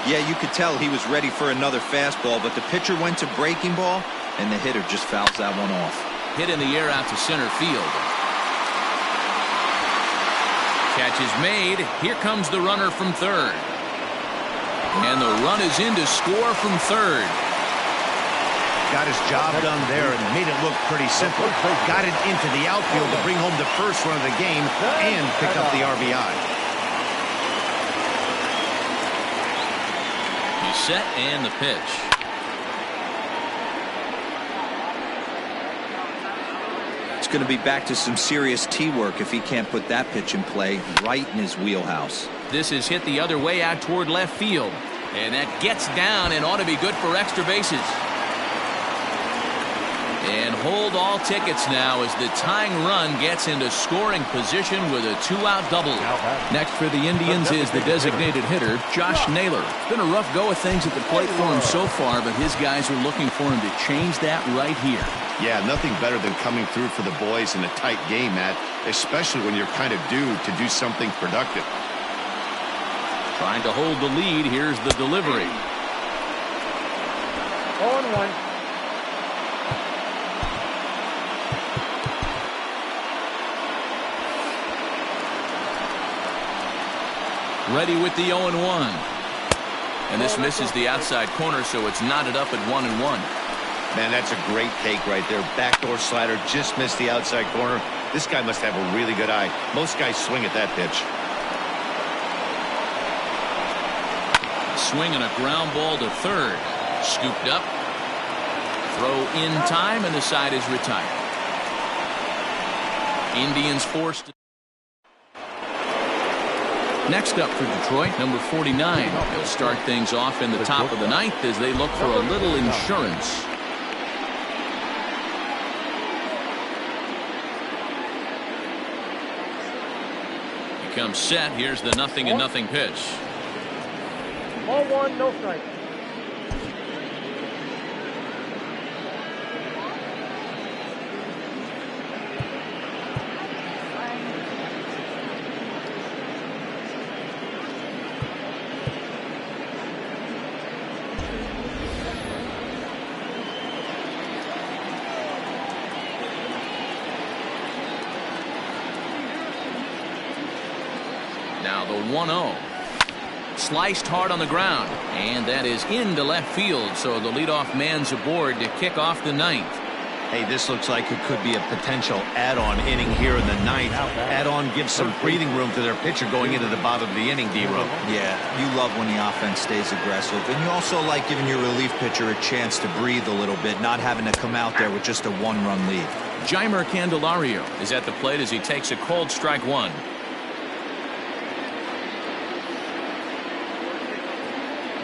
Yeah, you could tell he was ready for another fastball, but the pitcher went to breaking ball, and the hitter just fouls that one off. Hit in the air out to center field. Catch is made. Here comes the runner from third. And the run is in to score from third. Got his job done there and made it look pretty simple. Got it into the outfield to bring home the first run of the game and pick up the RBI. set and the pitch. It's going to be back to some serious tee work if he can't put that pitch in play right in his wheelhouse. This is hit the other way out toward left field. And that gets down and ought to be good for extra bases. And hold all tickets now as the tying run gets into scoring position with a 2-out double. Next for the Indians is the designated hitter, Josh Naylor. It's been a rough go of things at the plate for him so far, but his guys are looking for him to change that right here. Yeah, nothing better than coming through for the boys in a tight game, Matt, especially when you're kind of due to do something productive. Trying to hold the lead. Here's the delivery. 0-1. Ready with the 0-1. And this misses the outside corner, so it's knotted up at 1-1. Man, that's a great take right there. Backdoor slider just missed the outside corner. This guy must have a really good eye. Most guys swing at that pitch. Swing and a ground ball to third. Scooped up. Throw in time, and the side is retired. Indians forced. Next up for Detroit, number 49. They'll start things off in the top of the ninth as they look for a little insurance. He comes set. Here's the 0-0 pitch. 0-1, no strike. Now the 1-0. Sliced hard on the ground, and that is into left field, so the leadoff man's aboard to kick off the ninth. Hey, this looks like it could be a potential add-on inning here in the ninth. Add-on gives some breathing room to their pitcher going into the bottom of the inning, D-Row. Yeah, you love when the offense stays aggressive, and you also like giving your relief pitcher a chance to breathe a little bit, not having to come out there with just a one-run lead. Jeimer Candelario is at the plate as he takes a cold strike one.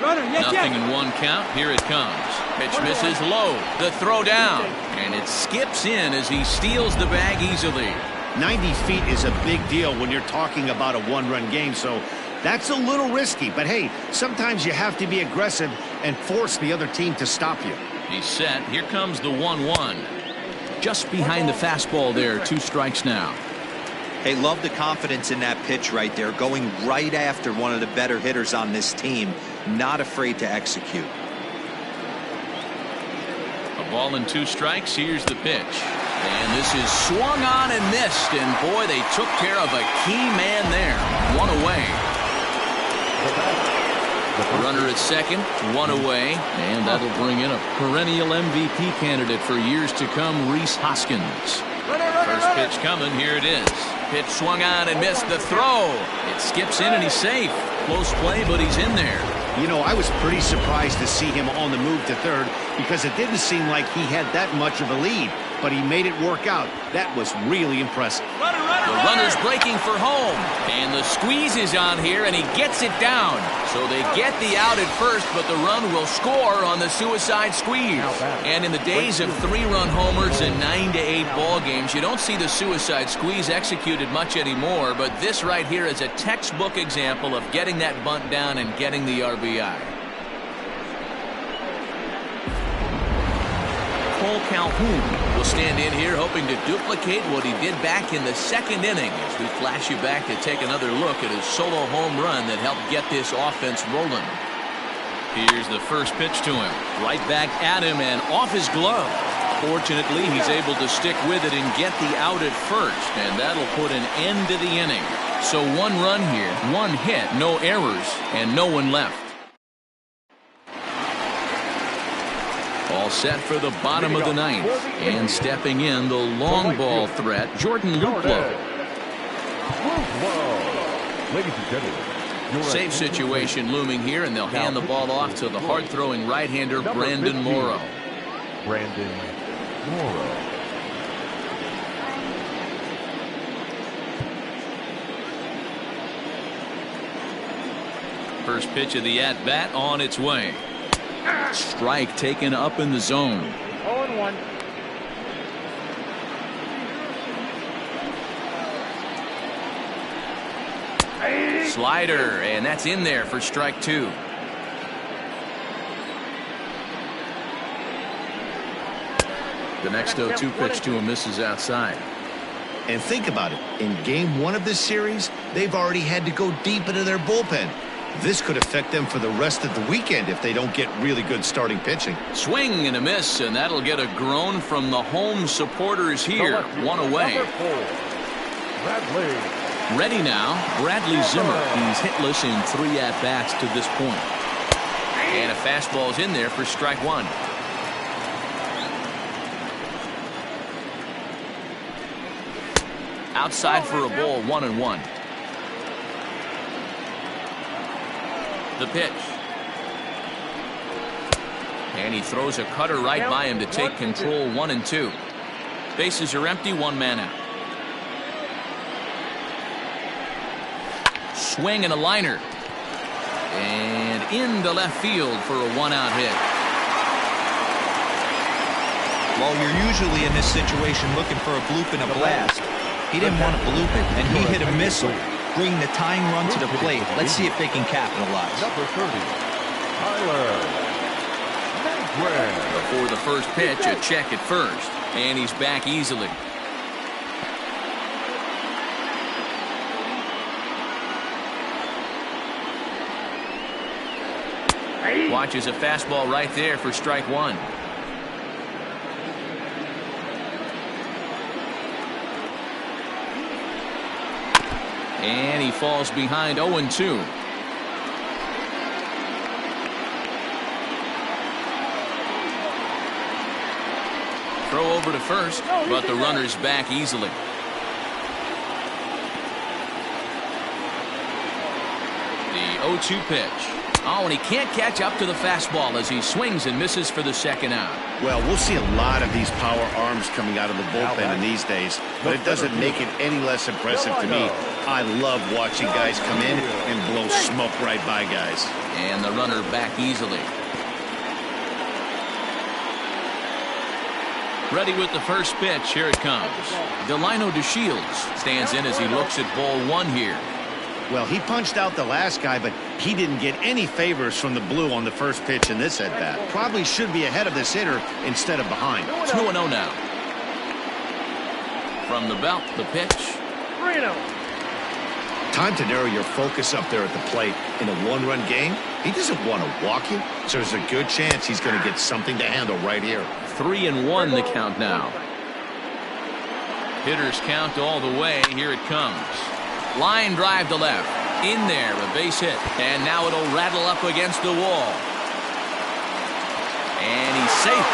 Nothing in one count. Here it comes. Pitch misses low. The throw down. And it skips in as he steals the bag easily. 90 feet is a big deal when you're talking about a one-run game, so that's a little risky. But hey, sometimes you have to be aggressive and force the other team to stop you. He's set. Here comes the 1-1. Just behind the fastball there. 2 strikes now. Hey, love the confidence in that pitch right there. Going right after one of the better hitters on this team. Not afraid to execute. A ball and 2 strikes. Here's the pitch. And this is swung on and missed. And boy, they took care of a key man there. 1 away. Runner at second. 1 away. And that'll bring in a perennial MVP candidate for years to come, Rhys Hoskins. First pitch coming. Here it is. Pitch swung on and missed. The throw. It skips in and he's safe. Close play, but he's in there. You know, I was pretty surprised to see him on the move to third because it didn't seem like he had that much of a lead, but he made it work out. That was really impressive. The runner's breaking for home, and the squeeze is on here, and he gets it down. So they get the out at first, but the run will score on the suicide squeeze. And in the days of 3-run homers and 9-8 ball games, you don't see the suicide squeeze executed much anymore, but this right here is a textbook example of getting that bunt down and getting the RBI. Cole Calhoun will stand in here hoping to duplicate what he did back in the second inning as we flash you back to take another look at his solo home run that helped get this offense rolling. Here's the first pitch to him. Right back at him and off his glove. Fortunately, he's able to stick with it and get the out at first, and that'll put an end to the inning. So 1 run here, 1 hit, no errors, and no one left. All set for the bottom of the ninth. And stepping in, the long ball threat, Jordan Luplow. Ladies and gentlemen, Safe situation looming here, and they'll hand the ball off to the hard-throwing right-hander Brandon Morrow. Brandon Morrow. First pitch of the at-bat on its way. Strike taken up in the zone. 0-1. Slider, and that's in there for strike 2. The next 0-2 pitch to him misses outside. And think about it. In game 1 of this series, they've already had to go deep into their bullpen. This could affect them for the rest of the weekend if they don't get really good starting pitching. Swing and a miss, and that'll get a groan from the home supporters here. One away. Bradley. Ready now, Bradley Zimmer. He's hitless in 3 at-bats to this point. And a fastball's in there for strike 1. Outside for a ball, 1-1. The pitch. And he throws a cutter right by him to take control. 1-2. Bases are empty, 1 man out. Swing and a liner. And into left field for a 1-out hit. Well, you're usually in this situation looking for a bloop and a blast. He didn't want to bloop it, and he hit a missile, bringing the tying run to the plate. Let's see if they can capitalize. Number 30, Tyler Magwell. Before the first pitch, a check at first. And he's back easily. Watches a fastball right there for strike 1. And he falls behind 0-2. Throw over to first, but the runner's back easily. The 0-2 pitch. Oh, and he can't catch up to the fastball as he swings and misses for the second out. Well, we'll see a lot of these power arms coming out of the bullpen in these days, but it doesn't make it any less impressive to me. I love watching guys come in and blow smoke right by guys. And the runner back easily. Ready with the first pitch. Here it comes. Delino DeShields stands in as he looks at ball 1 here. Well, he punched out the last guy, but he didn't get any favors from the blue on the first pitch in this at-bat. Probably should be ahead of this hitter instead of behind. 2-0 now. From the belt, the pitch. 3-0. Time to narrow your focus up there at the plate. In a 1-run game, he doesn't want to walk you, so there's a good chance he's going to get something to handle right here. 3-1 the count now. Hitters count all the way. Here it comes. Line drive to left. In there, a base hit. And now it'll rattle up against the wall. And he's safe.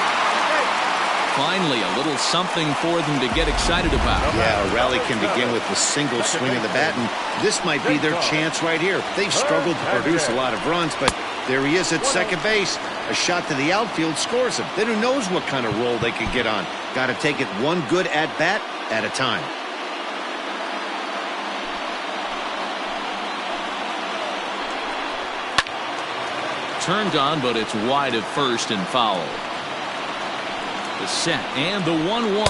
Finally, a little something for them to get excited about. Yeah, a rally can begin with a single swing of the bat, and this might be their chance right here. They've struggled to produce a lot of runs, but there he is at second base. A shot to the outfield scores him. Then who knows what kind of roll they could get on. Got to take it one good at-bat at a time. Turned on, but it's wide at first and foul. The set and the 1-1.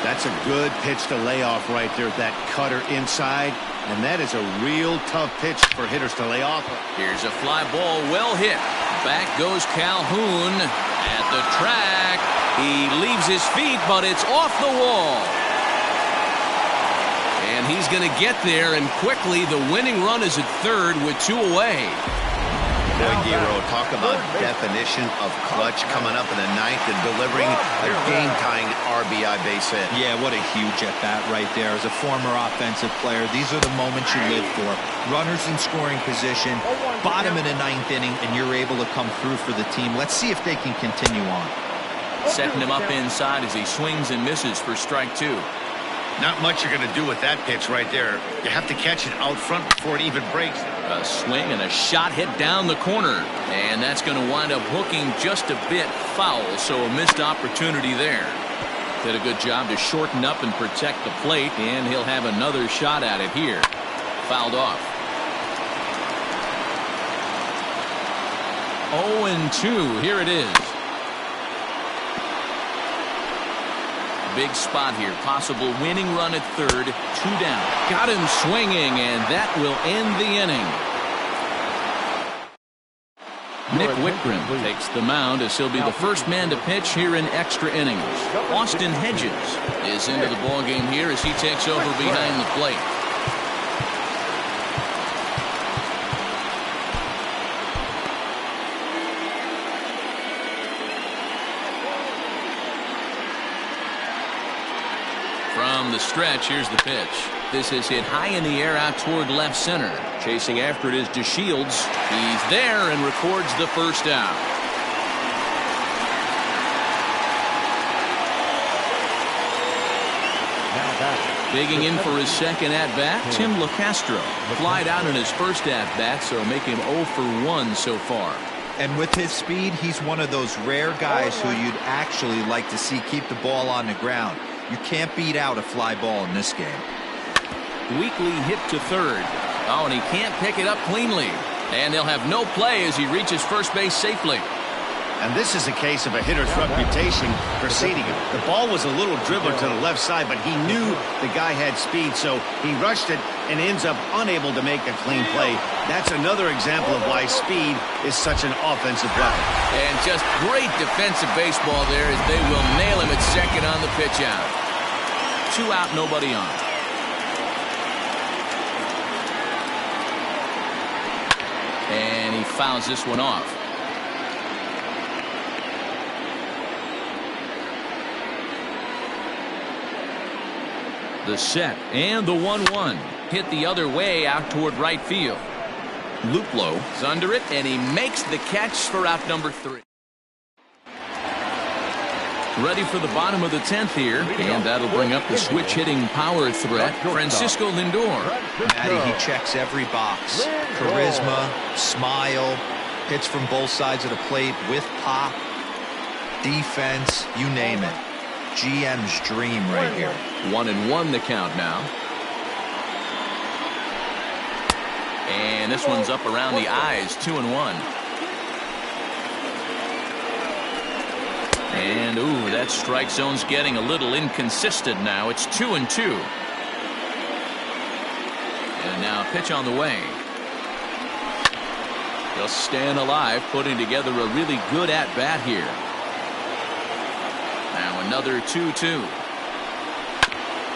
That's a good pitch to lay off right there. That cutter inside. And that is a real tough pitch for hitters to lay off. Here's a fly ball, well hit. Back goes Calhoun at the track. He leaves his feet, but it's off the wall. And he's going to get there, and quickly the winning run is at third with 2 away. Boy, Giro, talk about definition of clutch coming up in the 9th and delivering a game-tying RBI base hit. Yeah, what a huge at-bat right there. As a former offensive player, these are the moments you live for. Runners in scoring position, bottom of the 9th inning, and you're able to come through for the team. Let's see if they can continue on. Setting him up inside as he swings and misses for strike 2. Not much you're going to do with that pitch right there. You have to catch it out front before it even breaks. A swing and a shot hit down the corner. And that's going to wind up hooking just a bit foul, so a missed opportunity there. Did a good job to shorten up and protect the plate, and he'll have another shot at it here. Fouled off. 0-2. Here it is. Big spot here. Possible winning run at third. 2 down. Got him swinging, and that will end the inning. Nick Whitgren takes the mound as he'll be the first man to pitch here in extra innings. Austin Hedges is into the ballgame here as he takes over behind the plate. From the stretch, here's the pitch. This is hit high in the air out toward left center. Chasing after it is DeShields. He's there and records the first out. Digging in for his second at-bat, Tim LeCastro. Flied out in his first at-bat, so make him 0 for 1 so far. And with his speed, he's one of those rare guys who you'd actually like to see keep the ball on the ground. You can't beat out a fly ball in this game. Weekly hit to third. Oh, and he can't pick it up cleanly. And they'll have no play as he reaches first base safely. And this is a case of a hitter's reputation preceding him. The ball was a little dribbler to the left side, but he knew the guy had speed, so he rushed it and ends up unable to make a clean play. That's another example of why speed is such an offensive weapon. And just great defensive baseball there as they will nail him at second on the pitch out. 2 out, nobody on. And he fouls this one off. The set and the 1-1 hit the other way out toward right field. Luplow is under it, and he makes the catch for out number 3. Ready for the bottom of the 10th here, and that'll bring up the switch hitting power threat, Francisco Lindor. Matty, he checks every box. Charisma, smile, hits from both sides of the plate with pop, defense, you name it. GM's dream right here. 1-1 the count now. And this one's up around the eyes. 2-1. And ooh, that strike zone's getting a little inconsistent now. It's 2-2. And now pitch on the way. He'll stand alive, putting together a really good at bat here. Now another 2-2.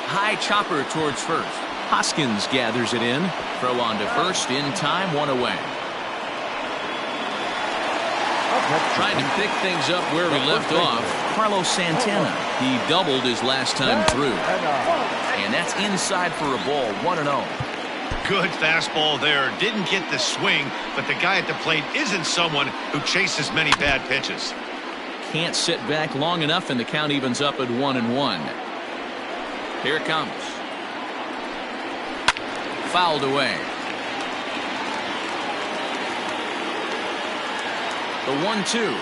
High chopper towards first. Hoskins gathers it in. Throw on to first in time, 1 away. Trying to pick things up where we left off. Carlos Santana. He doubled his last time through. And that's inside for a ball, 1-0. Good fastball there. Didn't get the swing, but the guy at the plate isn't someone who chases many bad pitches. Can't sit back long enough, and the count evens up at 1-1. Here it comes. Fouled away. The 1-2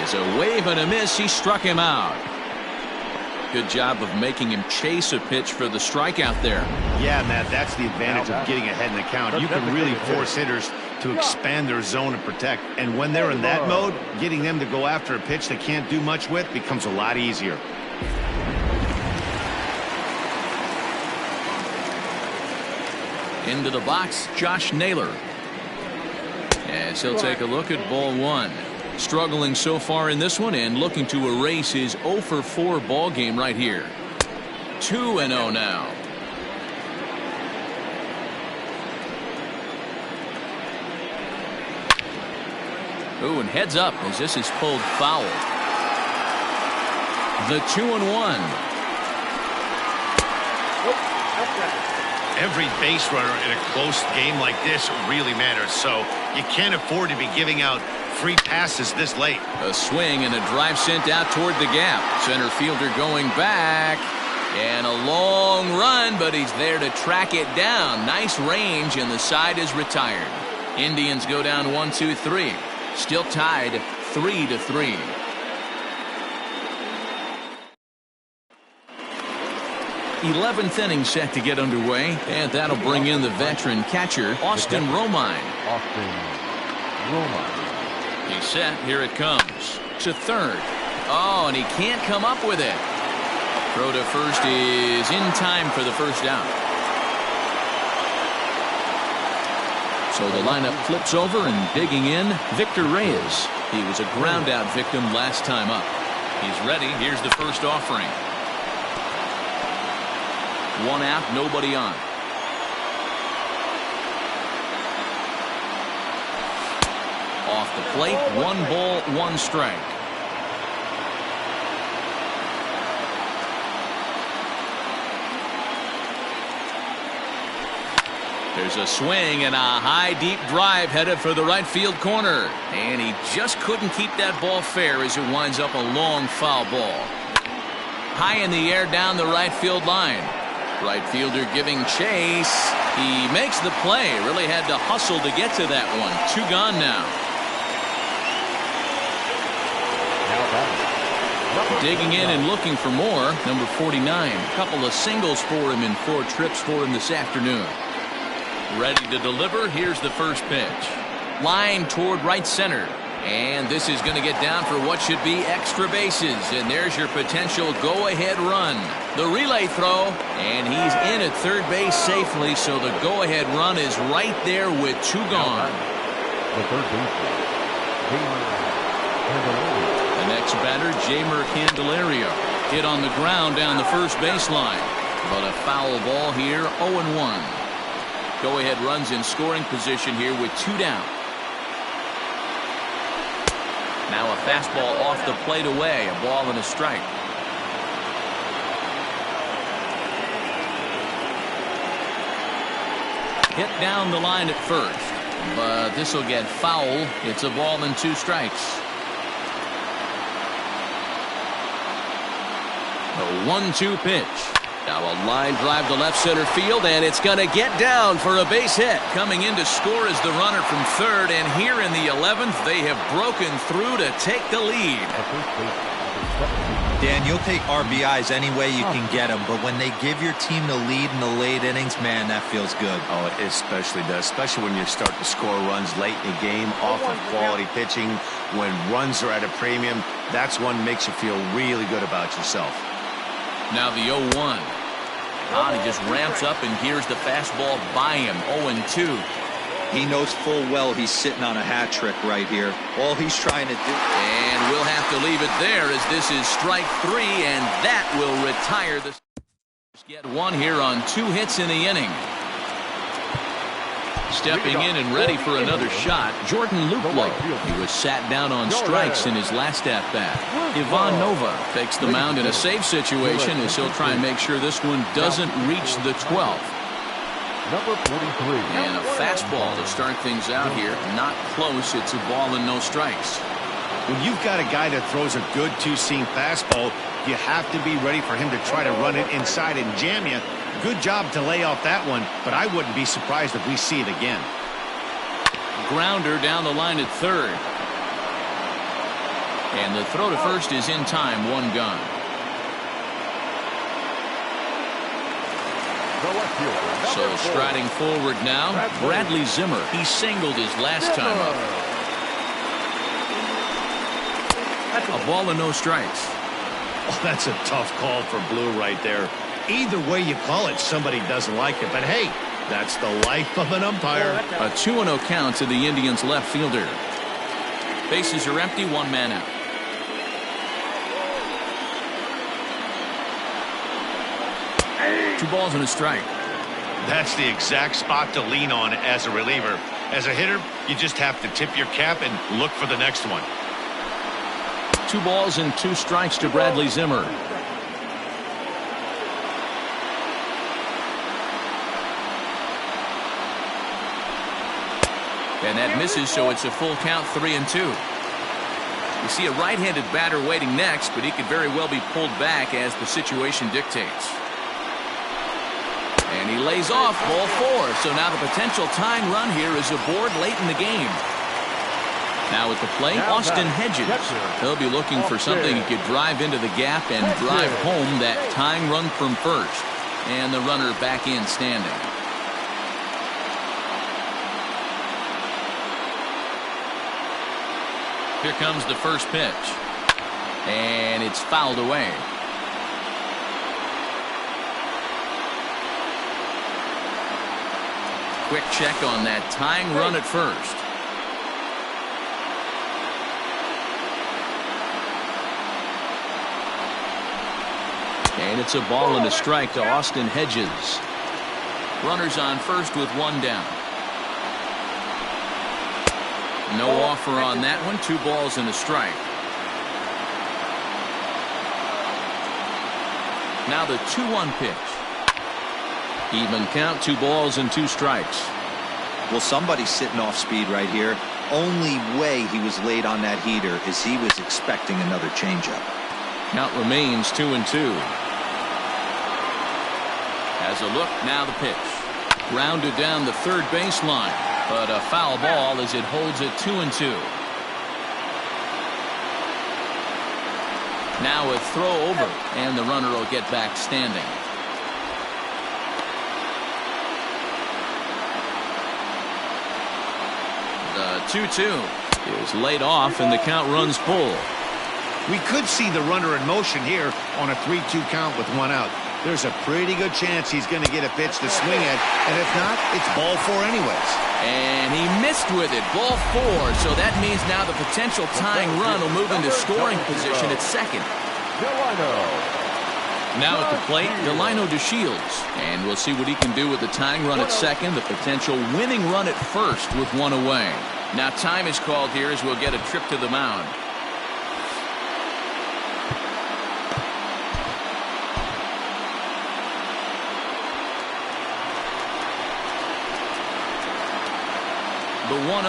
is a wave and a miss. He struck him out. Good job of making him chase a pitch for the strikeout there. Yeah, Matt, that's the advantage of getting ahead in the count. You can really force hitters to expand their zone and protect. And when they're in that mode, getting them to go after a pitch they can't do much with becomes a lot easier. Into the box, Josh Naylor. As he'll take a look at ball 1. Struggling so far in this one and looking to erase his 0 for 4 ball game right here. 2-0 now. Ooh, and heads up as this is pulled foul. The 2-1. Every base runner in a close game like this really matters, so you can't afford to be giving out free passes this late. A swing and a drive sent out toward the gap. Center fielder going back. And a long run, but he's there to track it down. Nice range, and the side is retired. Indians go down 1-2-3. Still tied 3-3. Eleventh inning set to get underway, and that'll bring in the veteran catcher, Austin Romine. He's set. Here it comes. To third. Oh, and he can't come up with it. Throw to first is in time for the first out. So the lineup flips over, and digging in, Victor Reyes. He was a ground out victim last time up. He's ready. Here's the first offering. One out, nobody on. Off the plate, 1 ball, 1 strike. There's a swing and a high deep drive headed for the right field corner. And he just couldn't keep that ball fair as it winds up a long foul ball. High in the air down the right field line. Right fielder giving chase. He makes the play. Really had to hustle to get to that one. 2 gone now. Digging in and looking for more. Number 49. Couple of singles for him in 4 trips for him this afternoon. Ready to deliver. Here's the first pitch. Line toward right center. And this is going to get down for what should be extra bases. And there's your potential go-ahead run. The relay throw. And he's in at third base safely. So the go-ahead run is right there with 2 gone. The third baseman, The next batter, Jeimer Candelario. Hit on the ground down the first baseline. But a foul ball here, 0-1. Go-ahead runs in scoring position here with 2 down. Now a fastball off the plate away. A ball and a strike. Hit down the line at first. But this will get foul. It's a ball and 2 strikes. The 1-2 pitch. Now a line drive to left center field, and it's going to get down for a base hit. Coming in to score is the runner from third, and here in the 11th, they have broken through to take the lead. Dan, you'll take RBIs any way you can get them, but when they give your team the lead in the late innings, man, that feels good. Oh, it especially does, especially when you start to score runs late in the game off of quality pitching. When runs are at a premium, that's when makes you feel really good about yourself. Now the 0-1. He just ramps up, and here's the fastball by him. 0-2. He knows full well he's sitting on a hat trick right here. All he's trying to do. And we'll have to leave it there as this is strike 3, and that will retire the. Get one here on 2 hits in the inning. Stepping in and ready for another shot, Jordan Luplow. He was sat down on strikes in his last at-bat. Ivan Nova takes the mound in a safe situation as he'll try and make sure this one doesn't reach the 12th. Number 43. And a fastball to start things out here. Not close. It's a ball and no strikes. When you've got a guy that throws a good 2-seam fastball, you have to be ready for him to try to run it inside and jam you. Good job to lay off that one, but I wouldn't be surprised if we see it again. Grounder down the line at third. And the throw to first is in time. 1 gone. So striding forward now, Bradley Zimmer. He singled his last time up. A ball and no strikes. Oh, that's a tough call for Blue right there. Either way you call it, somebody doesn't like it. But hey, that's the life of an umpire. A 2-0 count to the Indians left fielder. Bases are empty, 1 man out. Two balls and a strike. That's the exact spot to lean on as a reliever. As a hitter, you just have to tip your cap and look for the next one. 2 balls and 2 strikes to Bradley Zimmer. And that misses, so it's a full count, 3-2. You see a right-handed batter waiting next, but he could very well be pulled back as the situation dictates. And he lays off, ball 4. So now the potential tying run here is aboard late in the game. Now at the plate, Austin Hedges. He'll be looking for something he could drive into the gap and drive home that tying run from first. And the runner back in standing. Here comes the first pitch. And it's fouled away. Quick check on that tying run at first. And it's a ball and a strike to Austin Hedges. Runners on first with 1 down. No offer on that one. 2 balls and a strike. Now the 2-1 pitch. Even count, 2 balls and 2 strikes. Well, somebody's sitting off speed right here. Only way he was late on that heater is he was expecting another changeup. Count remains 2-2. As a look, now the pitch. Grounded down the third baseline, but a foul ball as it holds it 2-2. Now a throw over, and the runner will get back standing. The 2-2 is laid off, and the count runs full. We could see the runner in motion here on a 3-2 count with 1 out. There's a pretty good chance he's going to get a pitch to swing at, and if not, it's ball 4 anyways. And he missed with it, ball 4, so that means now the potential tying run will move into scoring position at second. Now at the plate, Delino DeShields, and we'll see what he can do with the tying run at second, the potential winning run at first with 1 away. Now time is called here as we'll get a trip to the mound. The 1-0.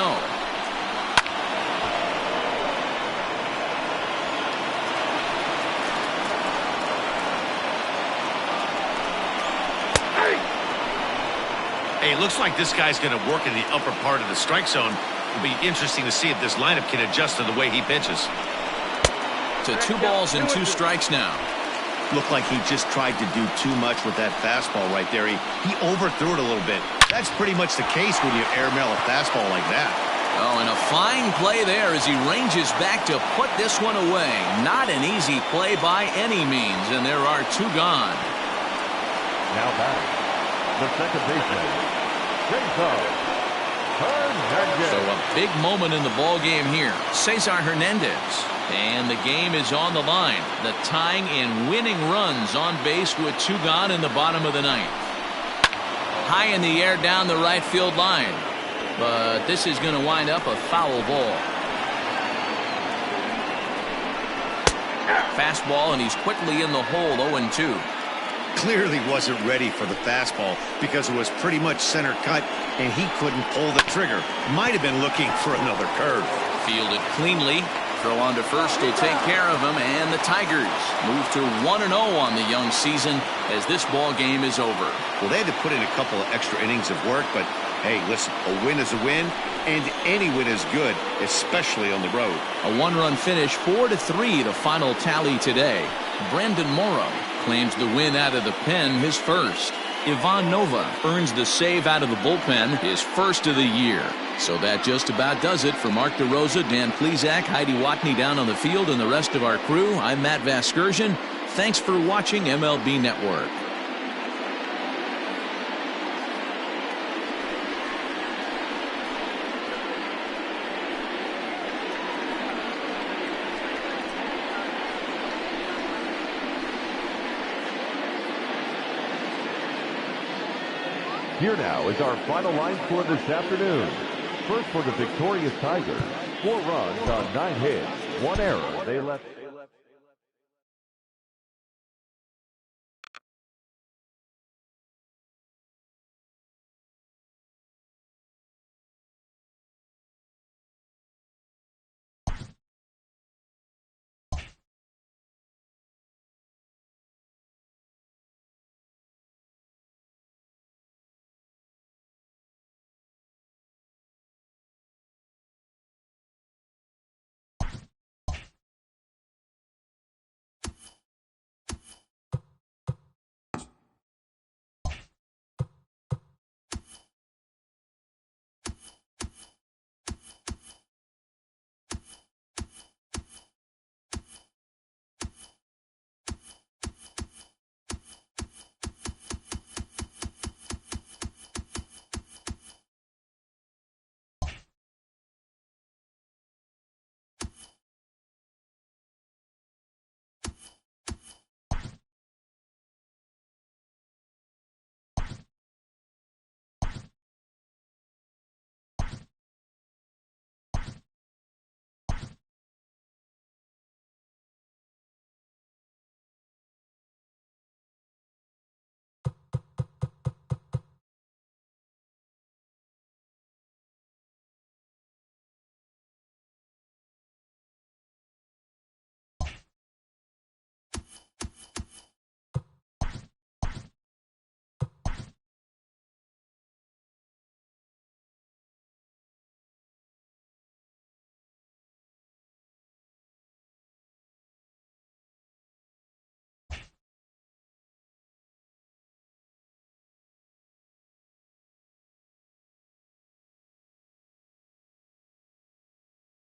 Hey, it looks like this guy's going to work in the upper part of the strike zone. It'll be interesting to see if this lineup can adjust to the way he pitches. To 2 balls and 2 strikes now. Looked like he just tried to do too much with that fastball right there. He overthrew it a little bit. That's pretty much the case when you airmail a fastball like that. Oh, and a fine play there as he ranges back to put this one away. Not an easy play by any means, and there are 2 gone. Now batting, the second baseman, So a big moment in the ball game here. Cesar Hernandez. And the game is on the line. The tying and winning runs on base with 2 gone in the bottom of the 9th. High in the air down the right field line. But this is going to wind up a foul ball. Fastball, and he's quickly in the hole, 0-2. Clearly wasn't ready for the fastball because it was pretty much center cut, and he couldn't pull the trigger. Might have been looking for another curve. Fielded cleanly. Throw on to first will take care of him, and the Tigers move to 1-0 on the young season as this ball game is over. Well, they had to put in a couple of extra innings of work, but hey, listen, a win is a win, and any win is good, especially on the road. A 1-run finish, 4-3, the final tally today. Brandon Morrow claims the win out of the pen, his first. Ivan Nova earns the save out of the bullpen, his first of the year. So that just about does it for Mark DeRosa, Dan Plesac, Heidi Watney down on the field, and the rest of our crew. I'm Matt Vasgersian. Thanks for watching MLB Network. Here now is our final line score this afternoon. First for the victorious Tigers, 4 runs on 9 hits, 1 error. They left